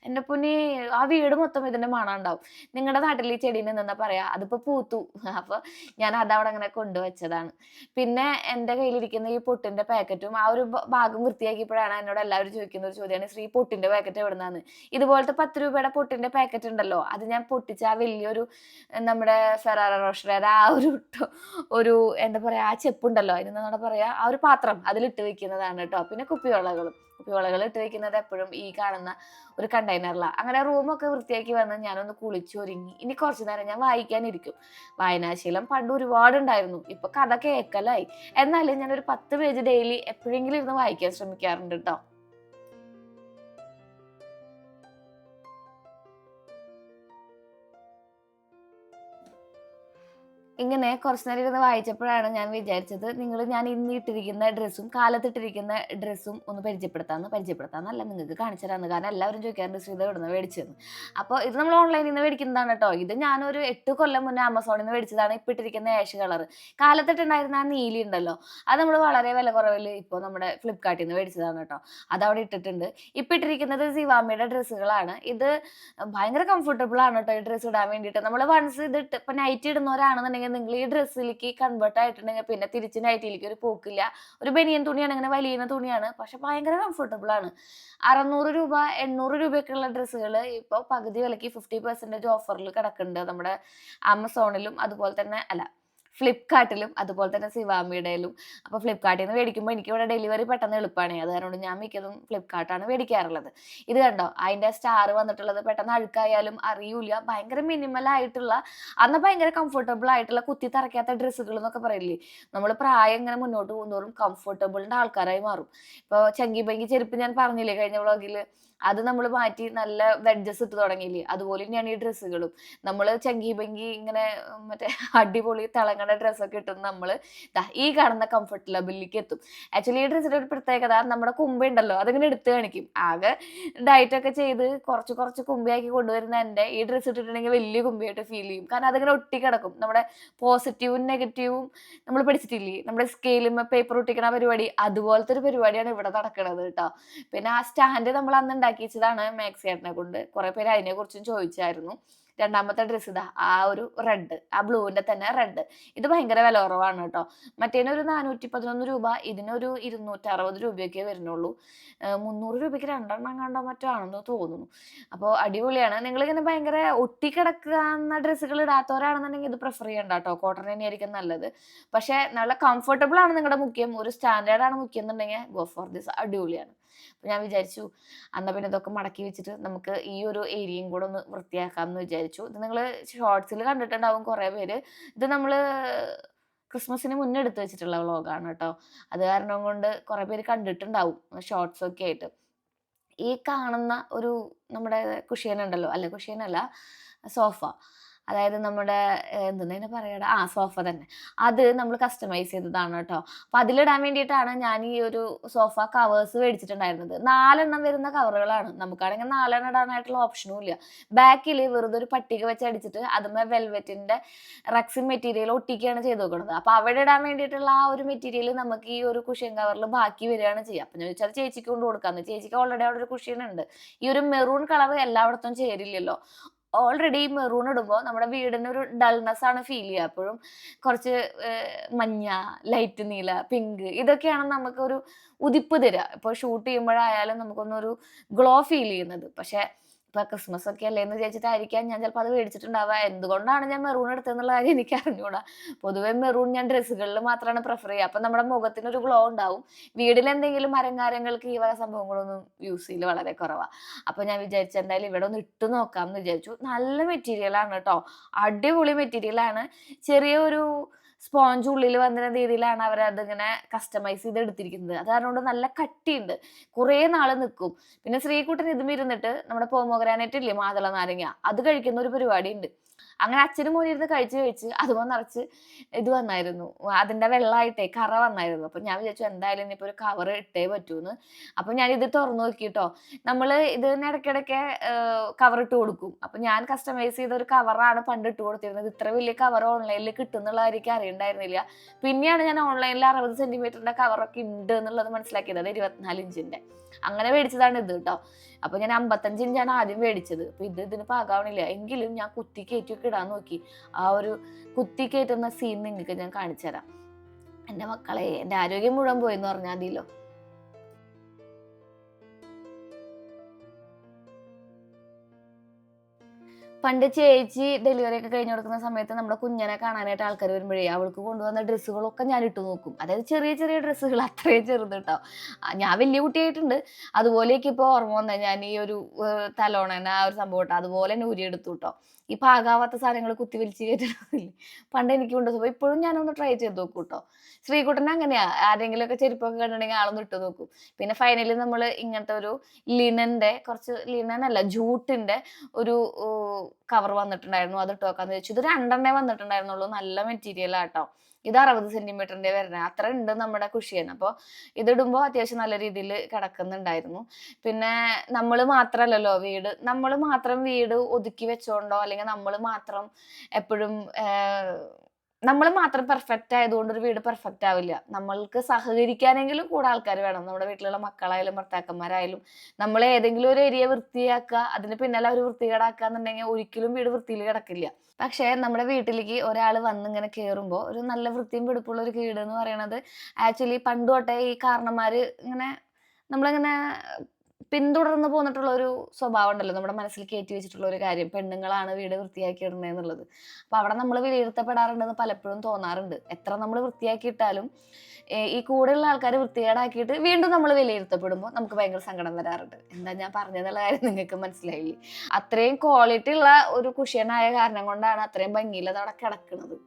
എൻ്റെ പൊന്നേ, ആ വീട് മൊത്തം ഇതിൻ്റെ മണം ഉണ്ടാവും. നിങ്ങളുടെ നാട്ടിൽ ഈ ചെടീനെ എന്താ പറയുക, അതിപ്പോൾ പൂത്തു. അപ്പോൾ ഞാൻ അതവിടെ അങ്ങനെ കൊണ്ടുവച്ചതാണ്. പിന്നെ എൻ്റെ കയ്യിലിരിക്കുന്ന ഈ പൊട്ടിൻ്റെ പാക്കറ്റും ആ ഒരു ഭാഗം വൃത്തിയാക്കിയപ്പോഴാണ് എന്നോട് എല്ലാവരും ചോദിക്കുന്ന ഒരു ചോദ്യമാണ്, ശ്രീ പൊട്ടിൻ്റെ പാക്കറ്റ് എവിടെ നിന്നാണ്? ഇതുപോലത്തെ 10 രൂപയുടെ പൊട്ടിൻ്റെ പാക്കറ്റ് ഉണ്ടല്ലോ, അത് ഞാൻ പൊട്ടിച്ച ആ വലിയൊരു നമ്മുടെ ഫെറാറോ റോഷറയുടെ ആ ഒരു എന്താ പറയുക, ആ ചെപ്പുണ്ടല്ലോ, അതിനെന്താ പറയുക, ആ ഒരു പാത്രം അതിലിട്ട് വെക്കുന്നതാണ് കേട്ടോ. പിന്നെ കുപ്പിവെള്ളങ്ങളും കുപ്പിവളകൾ ഇട്ട് വെക്കുന്നത് എപ്പോഴും ഈ കാണുന്ന ഒരു കണ്ടെയ്നറിലാണ്. അങ്ങനെ റൂമൊക്കെ വൃത്തിയാക്കി വന്ന് ഞാനൊന്ന് കുളിച്ചൊരുങ്ങി ഇനി കുറച്ചു നേരം ഞാൻ വായിക്കാനിരിക്കും. വായനാശീലം പണ്ട് ഒരുപാടുണ്ടായിരുന്നു. ഇപ്പൊ കഥ കേൾക്കലായി. എന്നാലും ഞാനൊരു 10 പേജ് ഡെയിലി എപ്പോഴെങ്കിലും ഇരുന്ന് വായിക്കാൻ ശ്രമിക്കാറുണ്ട് കേട്ടോ. ഇങ്ങനെ കുറച്ച് നേരം ഇരുന്ന് വായിച്ചപ്പോഴാണ് ഞാൻ വിചാരിച്ചത് ഞാൻ ഇന്ന് ഇട്ടിരിക്കുന്ന ഡ്രസ്സും കാലത്തിട്ടിരിക്കുന്ന ഡ്രസ്സും ഒന്ന് പരിചയപ്പെടുത്താന്നല്ല നിങ്ങൾക്ക് കാണിച്ചു തരാമെന്ന്. കാരണം എല്ലാവരും ചോദിക്കാറുണ്ട് ശ്രീത എവിടുന്ന് മേടിച്ചതെന്ന്. അപ്പോൾ ഇത് നമ്മൾ ഓൺലൈനിൽ നിന്ന് മേടിക്കുന്നതാണ് കേട്ടോ. ഇത് ഞാനൊരു 8 കൊല്ലം മുന്നേ ആമസോണിൽ നിന്ന് മേടിച്ചതാണ്. ഇപ്പോൾ ഇട്ടിരിക്കുന്ന ആഷ് കളർ. കാലത്തിട്ടുണ്ടായിരുന്ന ആ നീലി ഉണ്ടല്ലോ, അത് നമ്മൾ വളരെ വില കുറവിൽ ഇപ്പോൾ നമ്മുടെ ഫ്ലിപ്കാർട്ടിൽ നിന്ന് മേടിച്ചതാണ് കേട്ടോ. അതവിടെ ഇട്ടിട്ടുണ്ട്. ഇപ്പോൾ ഇട്ടിരിക്കുന്നത് സിവാമയുടെ ഡ്രസ്സുകളാണ്. ഇത് ഭയങ്കര കംഫർട്ടബിൾ ആണ് കേട്ടോ ഈ ഡ്രസ്സ് ഇടാൻ വേണ്ടിയിട്ട്. നമ്മൾ വൺസ് ഇതിട്ട് ഇപ്പം നൈറ്റ് ഇടുന്നവരാണെന്നുണ്ടെങ്കിൽ നിങ്ങൾ ഈ ഡ്രസ്സിലേക്ക് കൺവേർട്ട് ആയിട്ടുണ്ടെങ്കിൽ പിന്നെ തിരിച്ച് നൈറ്റിലേക്ക് ഒരു പോക്കില്ല. ഒരു ബനിയൻ തുണിയാണ്, ഇങ്ങനെ വലിയുന്ന തുണിയാണ്, പക്ഷെ ഭയങ്കര കംഫർട്ടബിൾ ആണ്. 600 രൂപ 800 രൂപയൊക്കെ ഉള്ള ഡ്രസ്സുകൾ ഇപ്പോൾ പകുതി വിലയ്ക്ക് 50% ഓഫറിൽ കിടക്കുന്നുണ്ട് നമ്മുടെ ആമസോണിലും അതുപോലെ തന്നെ ഫ്ലിപ്കാർട്ടിലും അതുപോലെ തന്നെ സിവാമയുടെയിലും. അപ്പോൾ ഫ്ലിപ്കാർട്ടിൽ നിന്ന് മേടിക്കുമ്പോൾ എനിക്കിവിടെ ഡെലിവറി പെട്ടെന്ന് എളുപ്പമാണ്. അത് കാരണം ഞാൻ മിക്കതും ഫ്ലിപ്കാർട്ടാണ് മേടിക്കാറുള്ളത്. ഇത് കണ്ടോ, അതിൻ്റെ സ്റ്റാർ വന്നിട്ടുള്ളത് പെട്ടെന്ന് അഴുക്കായാലും അറിയൂല. ഭയങ്കര മിനിമൽ ആയിട്ടുള്ള, അന്ന് ഭയങ്കര കംഫർട്ടബിൾ ആയിട്ടുള്ള കുത്തി തറയ്ക്കാത്ത ഡ്രസ്സുകൾ എന്നൊക്കെ പറയില്ലേ. നമ്മൾ പ്രായം ഇങ്ങനെ മുന്നോട്ട് പോകുന്നതോറും കംഫർട്ടബിളിൻ്റെ ആൾക്കാരായി മാറും. ഇപ്പോൾ ചങ്കി ബങ്കി ചെരുപ്പ് ഞാൻ പറഞ്ഞില്ലേ കഴിഞ്ഞ വ്ളോഗിൽ, അത് നമ്മൾ മാറ്റി നല്ല വെഡ്ജസ് ഇട്ട് തുടങ്ങിയില്ലേ. അതുപോലെ തന്നെയാണ് ഈ ഡ്രസ്സുകളും. നമ്മൾ ചങ്കി ബങ്കി ഇങ്ങനെ മറ്റേ അടിപൊളി തിളങ്ങുന്ന ഡ്രസ്സൊക്കെ ഇട്ടും നമ്മൾ ഈ കാണുന്ന കംഫർട്ട് ലെവലിലേക്ക് എത്തും. ആക്ച്വലി ഈ ഡ്രസ്സിന്റെ ഒരു പ്രത്യേകത, നമ്മുടെ കുമ്പയുണ്ടല്ലോ അതിങ്ങനെ എടുത്ത് കാണിക്കും. ആകെ ഡയറ്റൊക്കെ ചെയ്ത് കുറച്ച് കുറച്ച് കുമ്പയാക്കി കൊണ്ടുവരുന്ന എൻ്റെ ഈ ഡ്രസ്സ് ഇട്ടിട്ടുണ്ടെങ്കിൽ വലിയ കുമ്പയായിട്ട് ഫീൽ ചെയ്യും. കാരണം അതിങ്ങനെ ഒട്ടിക്കിടക്കും. നമ്മുടെ പോസിറ്റീവും നെഗറ്റീവും നമ്മൾ പഠിച്ചിട്ടില്ലേ, നമ്മുടെ സ്കെയിലും പേപ്പർ ഒട്ടിക്കണ പരിപാടി, അതുപോലത്തെ ഒരു പരിപാടിയാണ് ഇവിടെ നടക്കുന്നത് കേട്ടോ. പിന്നെ ആ സ്റ്റാൻഡ് നമ്മൾ അന്ന് ഉണ്ടാക്കി വെച്ചതാണ് മാക്സ് ചേട്ടനെ കൊണ്ട്. കുറെ പേര് അതിനെ കുറിച്ചും ചോദിച്ചായിരുന്നു. രണ്ടാമത്തെ ഡ്രസ്സ് ഇതാ ആ ഒരു റെഡ്, ആ ബ്ലൂവിന്റെ തന്നെ റെഡ്. ഇത് ഭയങ്കര വില കുറവാണ് കേട്ടോ. മറ്റേനൊരു 411 രൂപ, ഇതിനൊരു 260 രൂപയൊക്കെ വരുന്നുള്ളൂ. 300 രൂപയ്ക്ക് രണ്ടെണ്ണം കണ്ടോ മറ്റോ ആണെന്ന് തോന്നുന്നു. അപ്പോൾ അടിപൊളിയാണ്. നിങ്ങളിങ്ങനെ ഭയങ്കര ഒട്ടിക്കിടക്കുന്ന ഡ്രസ്സുകൾ ഇടാത്തവരാണെന്നുണ്ടെങ്കിൽ ഇത് പ്രിഫർ ചെയ്യണ്ട കേട്ടോ. കോട്ടൺ തന്നെയായിരിക്കും നല്ലത്. പക്ഷെ നല്ല കംഫർട്ടബിൾ ആണ് നിങ്ങളുടെ മുഖ്യം, ഒരു സ്റ്റാൻഡേർഡ് ആണ് മുഖ്യം എന്നുണ്ടെങ്കിൽ ഗോ ഫോർ ദിസ്. അടിപൊളിയാണ്. അപ്പൊ ഞാൻ വിചാരിച്ചു എന്നാ പിന്നെ ഇതൊക്കെ മടക്കി വെച്ചിട്ട് നമുക്ക് ഈ ഒരു ഏരിയയും കൂടെ ഒന്ന് വൃത്തിയാക്കാം എന്ന് വിചാരിച്ചു. ഇത് നിങ്ങൾ ഷോർട്സിൽ കണ്ടിട്ടുണ്ടാവും കുറേ പേര്. ഇത് നമ്മൾ ക്രിസ്മസിന് മുന്നേ എടുത്ത് വെച്ചിട്ടുള്ള വ്ളോഗാണ് കേട്ടോ. അത് കാരണം കൊണ്ട് കുറേ പേര് കണ്ടിട്ടുണ്ടാവും ഷോർട്സ് ഒക്കെ ആയിട്ട്. ഈ കാണുന്ന ഒരു നമ്മുടെ കുഷ്യനുണ്ടല്ലോ, കുഷ്യനല്ല, സോഫ. അതായത് നമ്മുടെ എന്തെന്നതിനെ പറയടാ, സോഫ തന്നെ. അത് നമ്മൾ കസ്റ്റമൈസ് ചെയ്തതാണ് കേട്ടോ. അപ്പം അതിലിടാൻ വേണ്ടിയിട്ടാണ് ഞാൻ ഈ ഒരു സോഫ കവേഴ്സ് മേടിച്ചിട്ടുണ്ടായിരുന്നത്. 4 എണ്ണം വരുന്ന കവറുകളാണ്. നമുക്കാണെങ്കിൽ 4 എണ്ണം ഇടാനായിട്ടുള്ള ഓപ്ഷനും ഇല്ല. ബാക്കിൽ വെറുതെ ഒരു പട്ടിക വെച്ച് അടിച്ചിട്ട് അതുമേ വെൽവെറ്റിന്റെ റക്സിൻ മെറ്റീരിയൽ ഒട്ടിക്കുകയാണ് ചെയ്ത് നോക്കുന്നത്. അപ്പോൾ അവിടെ ഇടാൻ വേണ്ടിയിട്ടുള്ള ആ ഒരു മെറ്റീരിയൽ നമുക്ക് ഈ ഒരു കുഷ്യൻ കവറിൽ ബാക്കി വരികയാണ് ചെയ്യുക. അപ്പം ഞാൻ ചോദിച്ചാൽ ചേച്ചിക്ക് കൊണ്ട് കൊടുക്കാമെന്ന്. ചേച്ചിക്ക് ഓൾറെഡി അവിടെ ഒരു കുഷ്യൻ ഉണ്ട്. ഈ ഒരു മെറൂൺ കളർ എല്ലായിടത്തും ചേരില്ലല്ലോ. ഓൾറെഡി മെറൂൺ ഇടുമ്പോൾ നമ്മുടെ വീടിന് ഒരു ഡൾനെസ് ആണ് ഫീൽ ചെയ്യുക. അപ്പോഴും കുറച്ച് മഞ്ഞ, ലൈറ്റ് നീല, പിങ്ക്, ഇതൊക്കെയാണ് നമുക്കൊരു ഉതിപ്പ് തരിക. ഇപ്പോൾ ഷൂട്ട് ചെയ്യുമ്പോഴായാലും നമുക്കൊന്നൊരു ഗ്ലോ ഫീൽ ചെയ്യുന്നത്. പക്ഷേ ഇപ്പൊ ക്രിസ്മസ് ഒക്കെ അല്ലേ എന്ന് വിചാരിച്ചിട്ടായിരിക്കാം ഞാൻ ചിലപ്പോൾ അത് മേടിച്ചിട്ടുണ്ടാവുക. എന്തുകൊണ്ടാണ് ഞാൻ മെറൂൺ എടുത്തതെന്നുള്ള കാര്യം എനിക്ക് അറിഞ്ഞൂടാ. പൊതുവെ മെറൂൺ ഞാൻ ഡ്രസ്സുകളിൽ മാത്രമാണ് പ്രിഫർ ചെയ്യുക. അപ്പം നമ്മുടെ മുഖത്തിനൊരു ഗ്ലോ ഉണ്ടാവും. വീട്ടിൽ എന്തെങ്കിലും അലങ്കാരങ്ങൾക്ക് ഈ വക സംഭവങ്ങളൊന്നും യൂസ് ചെയ്യൽ വളരെ കുറവാണ്. അപ്പോൾ ഞാൻ വിചാരിച്ചു എന്തായാലും ഇവിടെ ഒന്ന് ഇട്ട് നോക്കാം എന്ന് വിചാരിച്ചു. നല്ല മെറ്റീരിയലാണ് കേട്ടോ, അടിപൊളി മെറ്റീരിയലാണ്. ചെറിയൊരു സ്പോഞ്ച് ഉള്ളിൽ വന്ന രീതിയിലാണ് അവരതിങ്ങനെ കസ്റ്റമൈസ് ചെയ്ത് എടുത്തിരിക്കുന്നത്. അത് കാരണം കൊണ്ട് നല്ല കട്ടിയുണ്ട്, കുറേ നാൾ നിൽക്കും. പിന്നെ ശ്രീകുട്ടൻ ഇതും ഇരുന്നിട്ട് നമ്മുടെ പോമോഗ്രാനൈറ്റ് ഇല്ലേ, മാതള നാരങ്ങ, അത് കഴിക്കുന്ന ഒരു പരിപാടി ഉണ്ട്. അങ്ങനെ അച്ഛനും മോനും ഇരുന്ന് കഴിച്ച് അതുപോലെ നിറച്ച് ഇത് വന്നായിരുന്നു, അതിന്റെ വെള്ളമായിട്ടേ കറ വന്നായിരുന്നു. അപ്പൊ ഞാൻ വിചാരിച്ചു എന്തായാലും ഇനിയിപ്പോൾ ഒരു കവർ ഇട്ടേ പറ്റൂന്ന്. അപ്പൊ ഞാൻ ഇത് തുറന്നു നോക്കിട്ടോ. നമ്മൾ ഇതിന് ഇടയ്ക്കിടയ്ക്ക് കവർ ഇട്ട് കൊടുക്കും. അപ്പൊ ഞാൻ കസ്റ്റമൈസ് ചെയ്ത ഒരു കവറാണ് പണ്ട് ഇട്ട് കൊടുത്തിരുന്നത്. ഇത്ര വലിയ കവർ ഓൺലൈനിൽ കിട്ടുന്നുള്ള എനിക്ക് അറിയണ്ടായിരുന്നില്ല. പിന്നെയാണ് ഞാൻ ഓൺലൈനിൽ 60 സെന്റിമീറ്ററിന്റെ കവറൊക്കെ ഉണ്ട് എന്നുള്ളത് മനസ്സിലാക്കിയത്. അത് 24 ഇഞ്ചിന്റെ. അങ്ങനെ മേടിച്ചതാണ് ഇത് കേട്ടോ. അപ്പൊ ഞാൻ 55 ഇഞ്ചാണ് ആദ്യം മേടിച്ചത്. അപ്പൊ ഇതിന് പാകാവണില്ല. എങ്കിലും ഞാൻ കുത്തി കയറ്റിയൊക്കെ ഇടാൻ നോക്കി. ആ ഒരു കുത്തി കയറ്റുന്ന സീൻ നിങ്ങൾക്ക് ഞാൻ കാണിച്ചു തരാം. എൻ്റെ മക്കളെ, എൻ്റെ ആരോഗ്യം മുഴുവൻ പോയെന്ന് പറഞ്ഞാൽ മതിയല്ലോ. പണ്ട് ചേച്ചി ഡെലിവറി ഒക്കെ കഴിഞ്ഞ് കൊടുക്കുന്ന സമയത്ത് നമ്മുടെ കുഞ്ഞിനെ കാണാനായിട്ട് ആൾക്കാർ വരുമ്പോഴേ അവൾക്ക് കൊണ്ടുവന്ന ഡ്രസ്സുകളൊക്കെ ഞാൻ ഇട്ട് നോക്കും. അതായത് ചെറിയ ചെറിയ ഡ്രസ്സുകൾ, അത്രയും ചെറുത് കേട്ടോ. ഞാൻ വലിയ കുട്ടിയായിട്ടുണ്ട്. അതുപോലെയൊക്കെ ഇപ്പോൾ ഓർമ്മ വന്നത് ഞാൻ ഈ ഒരു തലോണന ആ ഒരു സംഭവം കേട്ടോ, അതുപോലെ തന്നെ ഊരിയെടുത്തു കേട്ടോ. ഈ പാകാവാത്ത സാധനങ്ങൾ കുത്തി വലിച്ച് കയറ്റണമെന്നില്ലേ, പണ്ട് എനിക്ക് കൊണ്ടുവന്നപ്പോൾ ഇപ്പോഴും ഞാനൊന്ന് ട്രൈ ചെയ്ത് നോക്കും കേട്ടോ. ശ്രീകുട്ടൻ അങ്ങനെയാ, ആരെങ്കിലുമൊക്കെ ചെരുപ്പൊക്കെ കണ്ടിട്ടുണ്ടെങ്കിൽ ആളൊന്ന് ഇട്ട് നോക്കും. പിന്നെ ഫൈനലി നമ്മൾ ഇങ്ങനത്തെ ഒരു ലിനന്റെ, കുറച്ച് ലിനൻ അല്ല ജൂട്ടിന്റെ ഒരു കവർ വന്നിട്ടുണ്ടായിരുന്നു. അത് ഇട്ട് നോക്കാന്ന് വെച്ചു. ഇത് 2 വന്നിട്ടുണ്ടായിരുന്നുള്ളൂ. നല്ല മെറ്റീരിയലാട്ടോ. ഇത് 60 സെന്റിമീറ്ററിന്റെ വരുന്നത്. അത്ര ഉണ്ട് നമ്മുടെ കുഷ്യൻ. അപ്പോൾ ഇതിടുമ്പോൾ അത്യാവശ്യം നല്ല രീതിയിൽ കിടക്കുന്നുണ്ടായിരുന്നു. പിന്നെ നമ്മൾ മാത്രമല്ലല്ലോ വീട്, നമ്മൾ മാത്രം വീട് ഒതുക്കി വെച്ചോണ്ടോ അല്ലെങ്കിൽ നമ്മൾ മാത്രം എപ്പോഴും നമ്മൾ മാത്രം പെർഫെക്റ്റ് ആയതുകൊണ്ട് ഒരു വീട് പെർഫെക്റ്റ് ആവില്ല. നമ്മൾക്ക് സഹകരിക്കാനെങ്കിലും കൂടെ ആൾക്കാർ വേണം. നമ്മുടെ വീട്ടിലുള്ള മക്കളായാലും ഭർത്താക്കന്മാരായാലും നമ്മൾ ഏതെങ്കിലും ഒരു ഏരിയ വൃത്തിയാക്കുക, അതിന് പിന്നാലെ അവർ വൃത്തികേടാക്കുക എന്നുണ്ടെങ്കിൽ ഒരിക്കലും വീട് വൃത്തിയിൽ കിടക്കില്ല. പക്ഷേ നമ്മുടെ വീട്ടിലേക്ക് ഒരാൾ വന്ന് ഇങ്ങനെ കയറുമ്പോൾ ഒരു നല്ല വൃത്തിയും വെടുപ്പുള്ള ഒരു വീട് എന്ന് പറയണത് ആക്ച്വലി പണ്ട് തൊട്ടേ ഈ കാരണന്മാർ ഇങ്ങനെ നമ്മളിങ്ങനെ പിന്തുടർന്ന് പോന്നിട്ടുള്ള ഒരു സ്വഭാവം ഉണ്ടല്ലോ, നമ്മുടെ മനസ്സിൽ കയറ്റി വെച്ചിട്ടുള്ള ഒരു കാര്യം, പെണ്ണുങ്ങളാണ് വീട് വൃത്തിയാക്കി ഇടുന്നത് എന്നുള്ളത്. അപ്പൊ അവിടെ നമ്മൾ വിലയിരുത്തപ്പെടാറുണ്ടെന്ന് പലപ്പോഴും തോന്നാറുണ്ട്. എത്ര നമ്മൾ വൃത്തിയാക്കിയിട്ടാലും ഈ കൂടെയുള്ള ആൾക്കാർ വൃത്തികേടാക്കിയിട്ട് വീണ്ടും നമ്മൾ വിലയിരുത്തപ്പെടുമ്പോൾ നമുക്ക് ഭയങ്കര സങ്കടം വരാറുണ്ട്. എന്താ ഞാൻ പറഞ്ഞതെന്നുള്ള കാര്യം നിങ്ങൾക്ക് മനസ്സിലായില്ലേ? അത്രയും ക്വാളിറ്റി ഉള്ള ഒരു കുഷ്യനായ കാരണം കൊണ്ടാണ് അത്രയും ഭംഗിയിൽ അത് അവിടെ കിടക്കുന്നത്.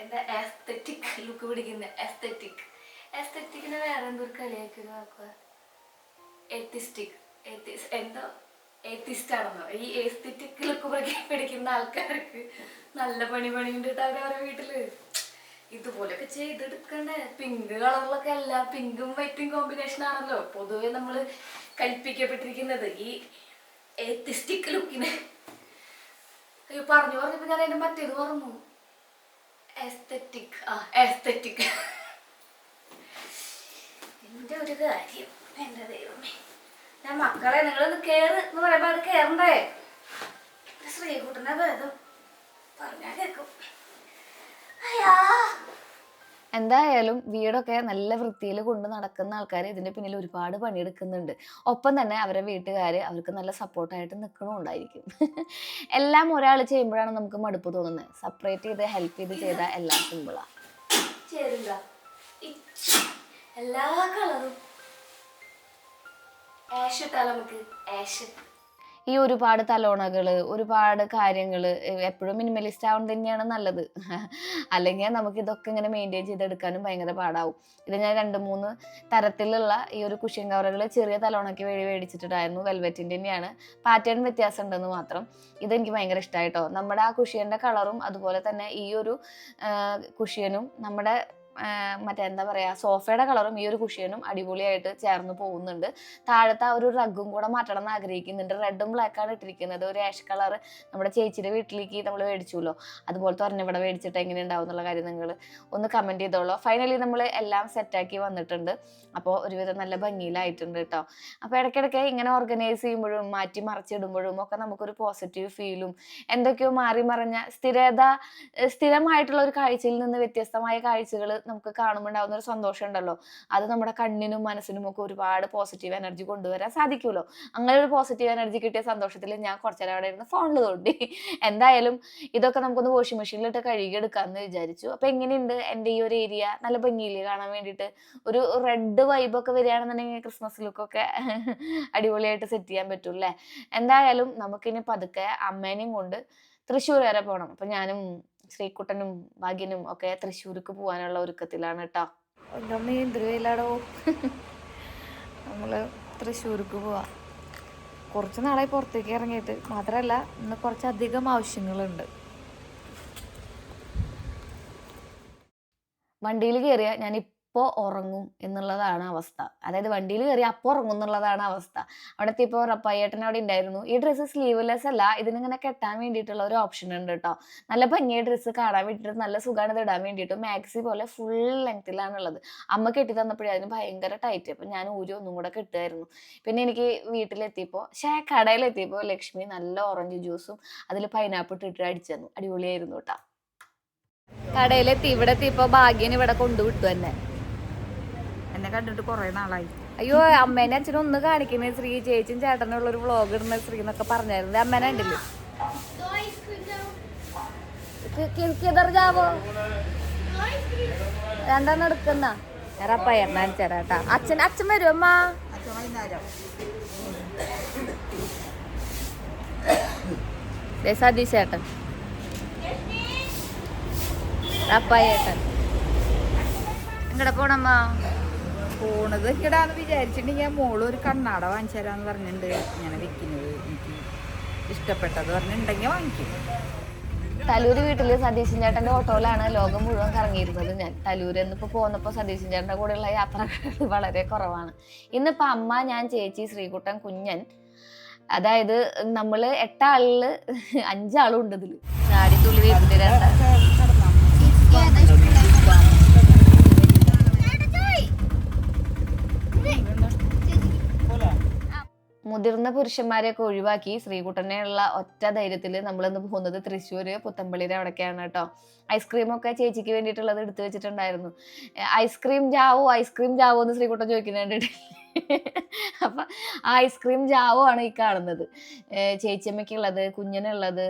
എന്റെ ആസ്തെറ്റിക് ലുക്ക് പിടിക്കുന്ന ആസ്തെറ്റിക്കിനെ വേറെ എന്തൊരു കളിയാക്കി നോക്കുക. എത്തിസ്റ്റിക് എന്തോ ഏത്തിസ്റ്റ് ആണെന്നോ. ഈ എസ്തെറ്റിക് ലുക്ക് പിടിക്കുന്ന ആൾക്കാർക്ക് നല്ല പണിയുണ്ട് അവരവരുടെ വീട്ടില്. ഇതുപോലൊക്കെ ചെയ്തെടുക്കണ്ടേ. പിങ്ക് കളറിലൊക്കെ അല്ല, പിങ്കും വൈറ്റും കോമ്പിനേഷൻ ആണല്ലോ പൊതുവെ നമ്മൾ കൽപ്പിക്കപ്പെട്ടിരിക്കുന്നത് ഈ ഏത്തിസ്റ്റിക് ലുക്കിന്. പറഞ്ഞപ്പോ ഞാൻ അതിന്റെ മറ്റേത് പറഞ്ഞു, എസ്തെറ്റിക്. എന്റെ ഒരു കാര്യം, എന്റെ ദൈവമേ. ഞാൻ മക്കളെ നിങ്ങളൊന്ന് കേറ് എന്ന് പറയുമ്പോ അത് കേറണ്ടേ? ശ്രീകുട്ടനെ ഭേദം പറഞ്ഞാ കേക്കും. അയ്യാ. എന്തായാലും വീടൊക്കെ നല്ല വൃത്തിയിൽ കൊണ്ട് നടക്കുന്ന ആൾക്കാർ ഇതിന്റെ പിന്നിൽ ഒരുപാട് പണിയെടുക്കുന്നുണ്ട്. ഒപ്പം തന്നെ അവരുടെ വീട്ടുകാർ അവർക്ക് നല്ല സപ്പോർട്ടായിട്ട് നിൽക്കണമുണ്ടായിരിക്കും. എല്ലാം ഒരാൾ ചെയ്യുമ്പോഴാണ് നമുക്ക് മടുപ്പ് തോന്നുന്നത്. സെപ്പറേറ്റ് ചെയ്ത് ഹെൽപ്പ് ചെയ്ത് ചെയ്താൽ എല്ലാം സിമ്പിളാ. എല്ലാ കളറും ആഷ് ഇട്ടാലോ നമുക്ക്? ആഷ്. ഈ ഒരുപാട് തലോണകൾ, ഒരുപാട് കാര്യങ്ങൾ, എപ്പോഴും മിനിമലിസ്റ്റ് ആവുന്നത് തന്നെയാണ് നല്ലത്. അല്ലെങ്കിൽ നമുക്ക് ഇതൊക്കെ ഇങ്ങനെ മെയിൻറ്റെയിൻ ചെയ്തെടുക്കാനും ഭയങ്കര പാടാവും. ഇത് ഞാൻ 2-3 തരത്തിലുള്ള ഈ ഒരു കുഷ്യൻ കവറുകൾ ചെറിയ തലോണയ്ക്ക് വേണ്ടി മേടിച്ചിട്ടുണ്ടായിരുന്നു. വെൽവെറ്റിൻ്റെ തന്നെയാണ്. പാറ്റേൺ വ്യത്യാസം ഉണ്ടെന്ന് മാത്രം. ഇതെനിക്ക് ഭയങ്കര ഇഷ്ടമായിട്ടോ. നമ്മുടെ ആ കുഷ്യൻ്റെ കളറും അതുപോലെ തന്നെ ഈ ഒരു കുഷ്യനും നമ്മുടെ മറ്റേ എന്താ പറയുക സോഫയുടെ കളറും ഈ ഒരു കുഷ്യനും അടിപൊളിയായിട്ട് ചേർന്ന് പോകുന്നുണ്ട്. താഴത്തെ ആ ഒരു റഗ്ഗും കൂടെ മാറ്റണം എന്ന് ആഗ്രഹിക്കുന്നുണ്ട്. റെഡും ബ്ലാക്കാണ് ഇട്ടിരിക്കുന്നത്. ഒരു ആഷ് കളർ നമ്മുടെ ചേച്ചിയുടെ വീട്ടിലേക്ക് നമ്മൾ മേടിച്ചുല്ലോ, അതുപോലത്തെ ഒരെണ്ണം ഇവിടെ മേടിച്ചിട്ട് എങ്ങനെ ഉണ്ടാവും എന്നുള്ള കാര്യം നിങ്ങൾ ഒന്ന് കമൻറ്റ് ചെയ്തോളൂ. ഫൈനലി നമ്മൾ എല്ലാം സെറ്റാക്കി വന്നിട്ടുണ്ട്. അപ്പോൾ ഒരുവിധം നല്ല ഭംഗിയിലായിട്ടുണ്ട് കേട്ടോ. അപ്പോൾ ഇടയ്ക്കിടയ്ക്ക് ഇങ്ങനെ ഓർഗനൈസ് ചെയ്യുമ്പോഴും മാറ്റി മറിച്ചിടുമ്പോഴും ഒക്കെ നമുക്കൊരു പോസിറ്റീവ് ഫീലും എന്തൊക്കെയോ മാറി മറിഞ്ഞ സ്ഥിരമായിട്ടുള്ള ഒരു കാഴ്ചയിൽ നിന്ന് വ്യത്യസ്തമായ കാഴ്ചകൾ നമുക്ക് കാണുമ്പോൾ ഉണ്ടാകുന്ന ഒരു സന്തോഷം ഉണ്ടല്ലോ, അത് നമ്മുടെ കണ്ണിനും മനസ്സിനും ഒക്കെ ഒരുപാട് പോസിറ്റീവ് എനർജി കൊണ്ടുവരാൻ സാധിക്കുമല്ലോ. അങ്ങനെ ഒരു പോസിറ്റീവ് എനർജി കിട്ടിയ സന്തോഷത്തിൽ ഞാൻ കുറച്ചേരം അവിടെ ഇരുന്ന് ഫോണിൽ തോണ്ടി. എന്തായാലും ഇതൊക്കെ നമുക്കൊന്ന് വാഷിംഗ് മെഷീനിലിട്ട് കഴുകിയെടുക്കാമെന്ന് വിചാരിച്ചു. അപ്പോൾ എങ്ങനെയുണ്ട് എൻ്റെ ഈ ഒരു ഏരിയ? നല്ല ഭംഗിയിൽ കാണാൻ വേണ്ടിയിട്ട് ഒരു റെഡ് വൈബൊക്കെ വരികയാണെന്നുണ്ടെങ്കിൽ ക്രിസ്മസ് ലുക്കൊക്കെ അടിപൊളിയായിട്ട് സെറ്റ് ചെയ്യാൻ പറ്റും അല്ലേ? എന്തായാലും നമുക്കിനി പതുക്കെ അമ്മേനെയും കൊണ്ട് തൃശ്ശൂർ വരെ പോകണം. അപ്പം ഞാനും ശ്രീകുട്ടനും ഭാഗ്യനും ഒക്കെ തൃശ്ശൂർക്ക് പോകാനുള്ള ഒരുക്കത്തിലാണ് കേട്ടോ. ഒന്നമ്മ എന്തൊരുവില്ലാടോ. നമ്മള് തൃശ്ശൂർക്ക് പോവാ. കുറച്ച് നാളായി പുറത്തേക്ക് ഇറങ്ങിയിട്ട്. മാത്രമല്ല ഇന്ന് കുറച്ചധികം ആവശ്യങ്ങളുണ്ട്. വണ്ടിയിൽ കയറിയ ഞാൻ ഇപ്പോൾ ഉറങ്ങും എന്നുള്ളതാണ് അവസ്ഥ. അതായത് വണ്ടിയിൽ കയറി അപ്പോൾ ഉറങ്ങും എന്നുള്ളതാണ് അവസ്ഥ. അവിടെ എത്തിയപ്പോൾ റപ്പായേട്ടൻ അവിടെ ഉണ്ടായിരുന്നു. ഈ ഡ്രസ്സ് സ്ലീവ്ലെസ് അല്ല, ഇതിനിങ്ങനെ കെട്ടാൻ വേണ്ടിയിട്ടുള്ള ഒരു ഓപ്ഷൻ ഉണ്ട് കേട്ടോ. നല്ല ഭംഗിയ ഡ്രസ്സ് കാണാൻ വേണ്ടിയിട്ട്, നല്ല സുഖമാണ് ഇത് ഇടാൻ വേണ്ടിയിട്ട്. മാക്സി പോലെ ഫുൾ ലെങ്ത്തിലാണുള്ളത്. അമ്മ കെട്ടി തന്നപ്പോഴേ അതിന് ഭയങ്കര ടൈറ്റ്. അപ്പം ഞാൻ ഊരി ഒന്നും കൂടെ കെട്ടുമായിരുന്നു. പിന്നെ എനിക്ക് വീട്ടിലെത്തിയപ്പോൾ കടയിലെത്തിയപ്പോൾ ലക്ഷ്മി നല്ല ഓറഞ്ച് ജ്യൂസും അതിൽ പൈനാപ്പിൾ ഇട്ടിട്ട് അടിച്ചു തന്നു. അടിപൊളിയായിരുന്നു കേട്ടോ. കടയിലെത്തി ഇവിടെ എത്തിയപ്പോ ഭാഗ്യന് ഇവിടെ കൊണ്ടുവിട്ടു എന്നെ. എന്നെ കണ്ടിട്ട് കൊറേ നാളായി. അയ്യോ അമ്മേനെ അച്ഛനും ഒന്ന് കാണിക്കണേ ശ്രീ, ചേച്ചിയും ചേട്ടനുള്ള ഒരു വ്ളോഗ് ഇടുന്ന ശ്രീ എന്നൊക്കെ പറഞ്ഞായിരുന്നു. അമ്മേനെ ഉണ്ടല്ലോ രണ്ടെണ്ണം എടുക്കുന്ന പയ്യറിനെ അടിച്ചേരാട്ടാ. അച്ഛൻ വരും അമ്മ. സതീഷ് ചേട്ടൻ അപ്പായേട്ടൻ എങ്ങടെ പോണമ്മ? പോണത് ഇടാന്ന് വിചാരിച്ചിട്ടുണ്ടെങ്കിൽ മോള് ഒരു കണ്ണാട വാങ്ങിച്ചു തരാന്ന് പറഞ്ഞിട്ടുണ്ട്. ഇങ്ങനെ വെക്കുന്നത് എനിക്ക് ഇഷ്ടപ്പെട്ടത് പറഞ്ഞിട്ടുണ്ടെങ്കിൽ വാങ്ങിക്കും. തലൂര് വീട്ടില് സതീശൻ ചേട്ടന്റെ ഓട്ടോയിലാണ് ലോകം മുഴുവൻ കറങ്ങിയിരുന്നത് ഞാൻ. തലൂര് എന്നിപ്പോ പോന്നപ്പോ സതീശൻ ചേട്ടന്റെ കൂടെയുള്ള യാത്രകൾ വളരെ കുറവാണ്. ഇന്നിപ്പോ അമ്മ, ഞാൻ, ചേച്ചി, ശ്രീകുട്ടൻ, കുഞ്ഞൻ, അതായത് നമ്മള് 8 ആളില് 5 ആളും ഉണ്ട് ഇതില്. ചാടി തുള്ളി വരുന്നുണ്ട്. മുതിർന്ന പുരുഷന്മാരെയൊക്കെ ഒഴിവാക്കി ശ്രീകുട്ടനെയുള്ള ഒറ്റ ധൈര്യത്തിൽ നമ്മളിന്ന് പോകുന്നത് തൃശ്ശൂര് പുത്തമ്പള്ളിയുടെ അവിടേക്കാണ് കേട്ടോ. ഐസ്ക്രീമൊക്കെ ചേച്ചിക്ക് വേണ്ടിയിട്ടുള്ളത് എടുത്തു വെച്ചിട്ടുണ്ടായിരുന്നു. ഐസ്ക്രീം ജാവോ എന്ന് ശ്രീകുട്ടൻ ചോദിക്കുന്നുണ്ട്. അപ്പൊ ആ ഐസ്ക്രീം ജാവോ ആണ് ഈ കാണുന്നത്. ചേച്ചിയമ്മയ്ക്കുള്ളത്, കുഞ്ഞിനുള്ളത്,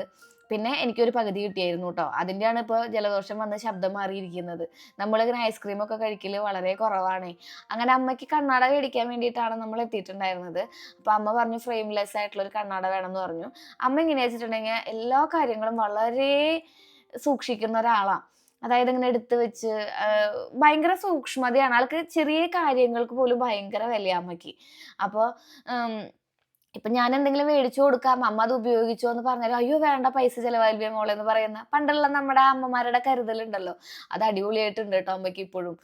പിന്നെ എനിക്കൊരു പകുതി കിട്ടിയായിരുന്നു കേട്ടോ. അതിൻ്റെയാണ് ഇപ്പോൾ ജലദോഷം വന്ന് ശബ്ദം മാറിയിരിക്കുന്നത്. നമ്മളിങ്ങനെ ഐസ്ക്രീമൊക്കെ കഴിക്കല് വളരെ കുറവാണ്. അങ്ങനെ അമ്മയ്ക്ക് കണ്ണാട മേടിക്കാൻ വേണ്ടിയിട്ടാണ് നമ്മൾ എത്തിയിട്ടുണ്ടായിരുന്നത്. അപ്പോൾ അമ്മ പറഞ്ഞു ഫ്രെയിംലെസ് ആയിട്ടുള്ള ഒരു കണ്ണാട വേണമെന്ന് പറഞ്ഞു. അമ്മ എങ്ങനെ വെച്ചിട്ടുണ്ടെങ്കിൽ എല്ലാ കാര്യങ്ങളും വളരെ സൂക്ഷിക്കുന്ന ഒരാളാണ്. അതായത് ഇങ്ങനെ എടുത്ത് വെച്ച് ഭയങ്കര സൂക്ഷ്മതയാണ് ആൾക്ക്. ചെറിയ കാര്യങ്ങൾക്ക് പോലും ഭയങ്കര വിലയാണ് അമ്മയ്ക്ക്. അപ്പോൾ ഇപ്പൊ ഞാൻ എന്തെങ്കിലും മേടിച്ചു കൊടുക്കാം, അമ്മ അത് ഉപയോഗിച്ചോ എന്ന് പറഞ്ഞാൽ അയ്യോ വേണ്ട, പൈസ ചെലവായില്ലേ മോളെ എന്ന് പറയുന്ന പണ്ടുള്ള നമ്മുടെ അമ്മമാരുടെ കരുതലുണ്ടല്ലോ, അത് അടിപൊളിയായിട്ടുണ്ട് കേട്ടോ അമ്മയ്ക്ക് ഇപ്പോഴും.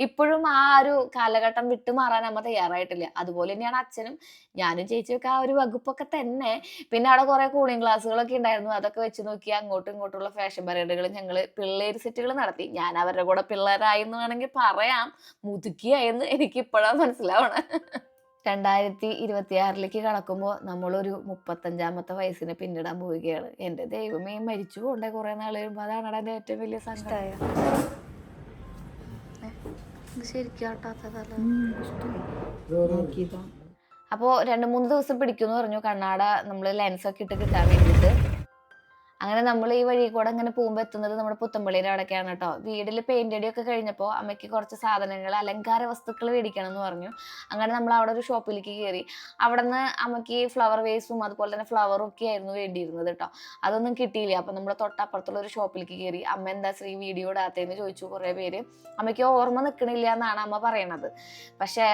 ഇപ്പോഴും ആ ഒരു കാലഘട്ടം വിട്ടുമാറാൻ അമ്മ തയ്യാറായിട്ടില്ല. അതുപോലെ തന്നെയാണ് അച്ഛനും. ഞാനും ചേച്ചിയൊക്കെ ആ ഒരു വകുപ്പൊക്കെ തന്നെ. പിന്നെ അവിടെ കുറെ കൂളിംഗ് ക്ലാസ്സുകളൊക്കെ ഉണ്ടായിരുന്നു. അതൊക്കെ വെച്ച് നോക്കി അങ്ങോട്ടും ഇങ്ങോട്ടുള്ള ഫാഷൻ പരേഡുകൾ ഞങ്ങൾ പിള്ളേർ സെറ്റുകൾ നടത്തി. ഞാൻ അവരുടെ കൂടെ പിള്ളേരായി എന്ന് വേണമെങ്കിൽ പറയാം, മുതുക്കിയായെന്ന് എനിക്ക് ഇപ്പോഴാണ് മനസ്സിലാവണേ. 2026 കടക്കുമ്പോൾ നമ്മളൊരു 35ാമത്തെ വയസ്സിനെ പിന്നിടാൻ പോവുകയാണ്. എൻ്റെ ദൈവമേ, മരിച്ചു പോണ്ടേ കുറെ നാൾ കഴിയുമ്പോൾ. അതാണ് എൻ്റെ ഏറ്റവും വലിയ സങ്കടമായ. അപ്പോൾ 2-3 ദിവസം പിടിക്കുമെന്ന് പറഞ്ഞു കണ്ണാട നമ്മൾ ലെൻസൊക്കെ ഇട്ട് കിട്ടാൻ വേണ്ടിയിട്ട്. അങ്ങനെ നമ്മൾ ഈ വഴി കൂടെ അങ്ങനെ പോകുമ്പോൾ എത്തുന്നത് നമ്മുടെ പുത്തമ്പള്ളിയുടെ അവിടേക്കാണ് കേട്ടോ. വീട്ടിൽ പെയിന്റ് അടിയൊക്കെ കഴിഞ്ഞപ്പോൾ അമ്മയ്ക്ക് കുറച്ച് സാധനങ്ങൾ, അലങ്കാര വസ്തുക്കൾ മേടിക്കണം എന്ന് പറഞ്ഞു. അങ്ങനെ നമ്മൾ അവിടെ ഒരു ഷോപ്പിലേക്ക് കയറി. അവിടെ നിന്ന് അമ്മയ്ക്ക് ഫ്ലവർ വേസും അതുപോലെ തന്നെ ഫ്ലവറും ഒക്കെ ആയിരുന്നു വേണ്ടിയിരുന്നത് കേട്ടോ. അതൊന്നും കിട്ടിയില്ല. അപ്പം നമ്മൾ തൊട്ടപ്പുറത്തുള്ള ഒരു ഷോപ്പിലേക്ക് കയറി. അമ്മ എന്താ ശ്രീ വീഡിയോ ഇടാത്തതെന്ന് ചോദിച്ചു കുറേ പേര്. അമ്മയ്ക്ക് ഓർമ്മ നിൽക്കണില്ല എന്നാണ് അമ്മ പറയണത്. പക്ഷേ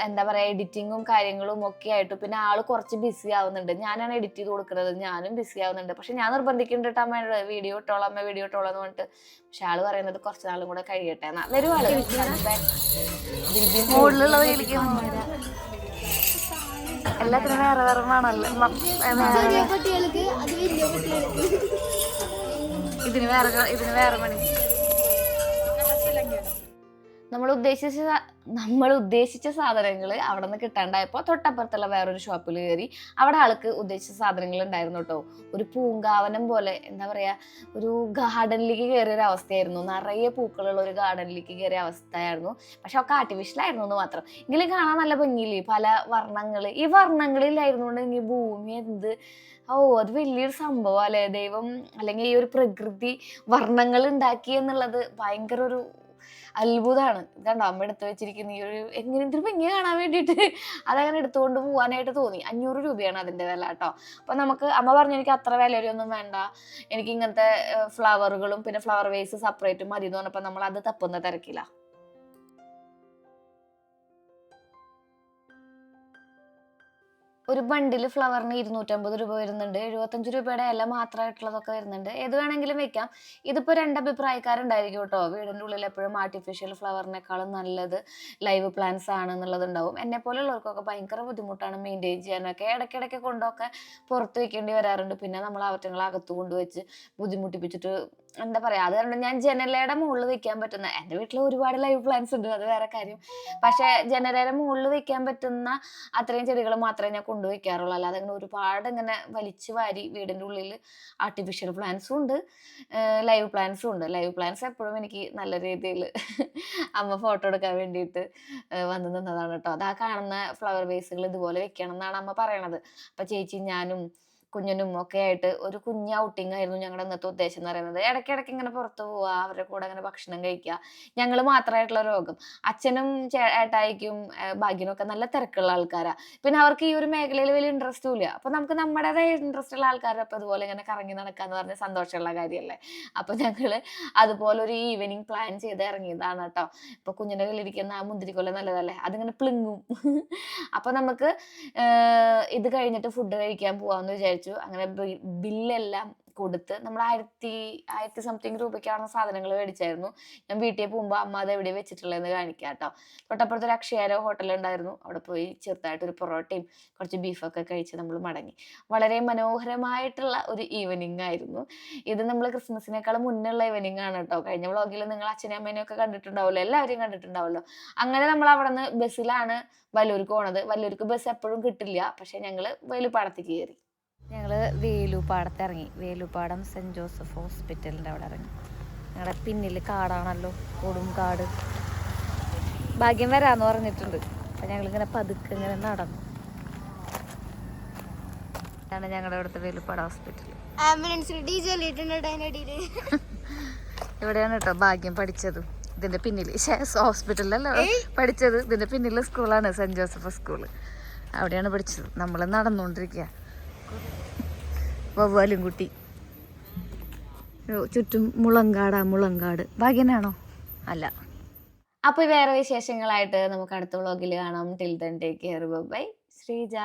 എന്താ പറയുക, എഡിറ്റിങ്ങും കാര്യങ്ങളും ഒക്കെ ആയിട്ട് പിന്നെ ആള് കുറച്ച് ബിസി ആവുന്നുണ്ട്. ഞാനാണ് എഡിറ്റ് ചെയ്ത് കൊടുക്കുന്നത്, ഞാനും ബിസി ആവുന്നുണ്ട്. പക്ഷെ ഞാൻ നിർബന്ധിക്കുന്നുണ്ട് അമ്മ വീഡിയോ ഇട്ടോളാം, അമ്മ വീഡിയോ ഇട്ടോളാം എന്ന് പറഞ്ഞിട്ട്. പക്ഷെ ആള് പറയുന്നത് കുറച്ച് നാളും കൂടെ കഴിയട്ടെ എന്നാ. വരും ആള് എല്ലാത്തിനും വേറെ വേറെ വേണമല്ലോ. ഇതിന് വേറെ മണി. നമ്മൾ ഉദ്ദേശിച്ച സാധനങ്ങൾ അവിടെ നിന്ന് കിട്ടാണ്ടായപ്പോൾ തൊട്ടപ്പുറത്തുള്ള വേറൊരു ഷോപ്പിൽ കയറി. അവിടെ ആൾക്ക് ഉദ്ദേശിച്ച സാധനങ്ങൾ ഉണ്ടായിരുന്നു കേട്ടോ. ഒരു പൂങ്കാവനം പോലെ, എന്താ പറയാ, ഒരു ഗാർഡനിലേക്ക് കയറിയ ഒരു അവസ്ഥയായിരുന്നു. നിറയെ പൂക്കളുള്ള ഒരു ഗാർഡനിലേക്ക് കയറിയ അവസ്ഥയായിരുന്നു. പക്ഷെ ഒക്കെ ആർട്ടിഫിഷ്യൽ എന്ന് മാത്രം. എങ്കിലും കാണാൻ നല്ല ഭംഗിയില്ലേ, പല വർണ്ണങ്ങൾ. ഈ വർണ്ണങ്ങളിലായിരുന്നുകൊണ്ട് ഈ ഭൂമി എന്ത് അത് വലിയൊരു സംഭവം അല്ലേ. ദൈവം അല്ലെങ്കിൽ ഈ ഒരു പ്രകൃതി വർണ്ണങ്ങൾ ഉണ്ടാക്കി എന്നുള്ളത് ഭയങ്കര ഒരു അത്ഭുതമാണ്. ഇതാണ്ടോ അമ്മ എടുത്തു വെച്ചിരിക്കുന്ന ഈ ഒരു എങ്ങനെയൊരു ഭംഗി കാണാൻ വേണ്ടിയിട്ട് അതങ്ങനെ എടുത്തുകൊണ്ട് പോകാനായിട്ട് തോന്നി. 500 രൂപയാണ് അതിൻ്റെ വില കേട്ടോ. അപ്പം നമുക്ക് അമ്മ പറഞ്ഞു എനിക്ക് അത്ര വിലയൊന്നും വേണ്ട, എനിക്ക് ഇങ്ങനത്തെ ഫ്ലവറുകളും പിന്നെ ഫ്ലവർ വേസ് സെപ്പറേറ്റ് മതി എന്ന് പറഞ്ഞപ്പോൾ നമ്മൾ അത് തപ്പുന്ന തിരക്കില്ല. ഒരു ബണ്ടിൽ ഫ്ലവറിന് 250 രൂപ വരുന്നുണ്ട്. 75 രൂപയുടെ ഇല മാത്രമായിട്ടുള്ളതൊക്കെ വരുന്നുണ്ട്. ഏത് വേണമെങ്കിലും വെക്കാം. ഇതിപ്പോൾ 2 അഭിപ്രായക്കാരുണ്ടായിരിക്കും കേട്ടോ. വീടിൻ്റെ ഉള്ളിൽ എപ്പോഴും ആർട്ടിഫിഷ്യൽ ഫ്ലവറിനേക്കാളും നല്ലത് ലൈവ് പ്ലാന്റ്സ് ആണ് എന്നുള്ളതുണ്ടാവും. എന്നെ പോലെയുള്ളവർക്കൊക്കെ ഭയങ്കര ബുദ്ധിമുട്ടാണ് മെയിൻറ്റെയിൻ ചെയ്യാനൊക്കെ. ഇടയ്ക്കിടയ്ക്ക് കൊണ്ടൊക്കെ പുറത്ത് വെക്കേണ്ടി വരാറുണ്ട്. പിന്നെ നമ്മൾ അവറ്റങ്ങളെ അകത്ത് കൊണ്ടുവച്ച് ബുദ്ധിമുട്ടിപ്പിച്ചിട്ട് എന്താ പറയാ, അത് കാരണം ഞാൻ ജനലയുടെ മുകളിൽ വെക്കാൻ പറ്റുന്ന, എൻ്റെ വീട്ടിൽ ഒരുപാട് ലൈവ് പ്ലാന്റ്സ് ഉണ്ട്, അത് വേറെ കാര്യം. പക്ഷെ ജനലയുടെ മുകളിൽ വെക്കാൻ പറ്റുന്ന അത്രയും ചെടികൾ മാത്രമേ ഞാൻ കൊണ്ടുവയ്ക്കാറുള്ളൂ. അല്ലാതെ അങ്ങനെ ഒരുപാട് ഇങ്ങനെ വലിച്ചു വാരി വീടിൻ്റെ ഉള്ളിൽ ആർട്ടിഫിഷ്യൽ പ്ലാന്റ്സും ഉണ്ട്, ലൈവ് പ്ലാന്റ്സും ഉണ്ട്. ലൈവ് പ്ലാന്റ്സ് എപ്പോഴും എനിക്ക് നല്ല രീതിയിൽ അമ്മ ഫോട്ടോ എടുക്കാൻ വേണ്ടിയിട്ട് വന്ന് നിന്നതാണ് കേട്ടോ. അത് ആ കാണുന്ന ഫ്ലവർ വേസുകൾ ഇതുപോലെ വെക്കണം എന്നാണ് അമ്മ പറയണത്. അപ്പം ചേച്ചി ഞാനും കുഞ്ഞിനും ഒക്കെ ആയിട്ട് ഒരു കുഞ്ഞ് ഔട്ടിംഗ് ആയിരുന്നു ഞങ്ങളുടെ ഇന്നത്തെ ഉദ്ദേശം എന്ന് പറയുന്നത്. ഇടയ്ക്കിടയ്ക്ക് ഇങ്ങനെ പുറത്ത് പോവുക, അവരുടെ കൂടെ അങ്ങനെ ഭക്ഷണം കഴിക്കുക. ഞങ്ങൾ മാത്രമായിട്ടുള്ള രോഗം. അച്ഛനും ഏട്ടായിക്കും ഭാഗ്യനും ഒക്കെ നല്ല തിരക്കുള്ള ആൾക്കാരാ. പിന്നെ അവർക്ക് ഈ ഒരു മേഖലയിൽ വലിയ ഇൻട്രസ്റ്റും ഇല്ല. അപ്പൊ നമുക്ക് നമ്മുടേതായ ഇൻട്രസ്റ്റ് ഉള്ള ആൾക്കാരൊപ്പം ഇതുപോലെ ഇങ്ങനെ കറങ്ങി നടക്കാന്ന് പറഞ്ഞ സന്തോഷമുള്ള കാര്യമല്ലേ. അപ്പൊ ഞങ്ങള് അതുപോലെ ഒരു ഈവനിങ് പ്ലാൻ ചെയ്ത് ഇറങ്ങിയതാണ് കേട്ടോ. ഇപ്പൊ കുഞ്ഞിന്റെ കയ്യിലിരിക്കുന്ന ആ മുന്തിരിക്കൊല നല്ലതല്ലേ, അതിങ്ങനെ പ്ലിങ്ങും. അപ്പൊ നമുക്ക് ഇത് കഴിഞ്ഞിട്ട് ഫുഡ് കഴിക്കാൻ പോവാന്ന് വിചാരിച്ചു. അങ്ങനെ ബില്ലെല്ലാം കൊടുത്ത് നമ്മൾ 1000 സംതിങ് രൂപയ്ക്കാണ് സാധനങ്ങൾ മേടിച്ചായിരുന്നു. ഞാൻ വീട്ടിൽ പോകുമ്പോൾ അമ്മ അത് എവിടെ വെച്ചിട്ടുള്ളതെന്ന് കാണിക്കാം കേട്ടോ. തൊട്ടപ്പുറത്ത് ഒരു അക്ഷയാരോ ഹോട്ടൽ ഉണ്ടായിരുന്നു. അവിടെ പോയി ചെറുതായിട്ടൊരു പൊറോട്ടയും കുറച്ച് ബീഫൊക്കെ കഴിച്ച് നമ്മൾ മടങ്ങി. വളരെ മനോഹരമായിട്ടുള്ള ഒരു ഈവനിങ് ആയിരുന്നു ഇത്. നമ്മൾ ക്രിസ്മസിനേക്കാളും മുന്നുള്ള ഈവനിങ് ആണ് കേട്ടോ. കഴിഞ്ഞ വ്ളോഗിൽ നിങ്ങൾ അച്ഛനെയും അമ്മേനെയും ഒക്കെ കണ്ടിട്ടുണ്ടാവുമല്ലോ, എല്ലാവരെയും കണ്ടിട്ടുണ്ടാവുമല്ലോ. അങ്ങനെ നമ്മൾ അവിടെ നിന്ന് ബസ്സിലാണ് വല്ലൂർക്ക് പോണത്. വല്ലൂർക്ക് ബസ് എപ്പോഴും കിട്ടില്ല, പക്ഷെ ഞങ്ങൾ വേലുപ്പാടത്തേക്ക് കയറി. ഞങ്ങൾ വേലുപ്പാടത്ത് ഇറങ്ങി. വേലുപ്പാടം സെൻറ് ജോസഫ് ഹോസ്പിറ്റലിൻ്റെ അവിടെ ഇറങ്ങി. ഞങ്ങളുടെ പിന്നിൽ കാടാണല്ലോ, കൊടുംകാട്. ഭാഗ്യം വരാമെന്ന് പറഞ്ഞിട്ടുണ്ട്. അപ്പം ഞങ്ങളിങ്ങനെ പതുക്കെ ഇങ്ങനെ നടന്നു. ഇതാണ് ഞങ്ങളുടെ ഇവിടുത്തെ വേലുപ്പാടം ഹോസ്പിറ്റൽ. ഇവിടെയാണ് കേട്ടോ ഭാഗ്യം പഠിച്ചതും. ഇതിൻ്റെ പിന്നിൽ ഹോസ്പിറ്റലിലല്ല പഠിച്ചത്, ഇതിൻ്റെ പിന്നിലെ സ്കൂളാണ് സെൻറ് ജോസഫ് സ്കൂള്. അവിടെയാണ് പഠിച്ചത്. നമ്മൾ നടന്നുകൊണ്ടിരിക്കുക. വവ്വാലും കുട്ടി ചുറ്റും മുളങ്കാട്. ഭാഗ്യനാണോ? അല്ല. അപ്പോൾ വേറെ വിശേഷങ്ങളായിട്ട് നമുക്ക് അടുത്ത വ്ളോഗിൽ കാണാം. Till then take care. Bye. Sreeja.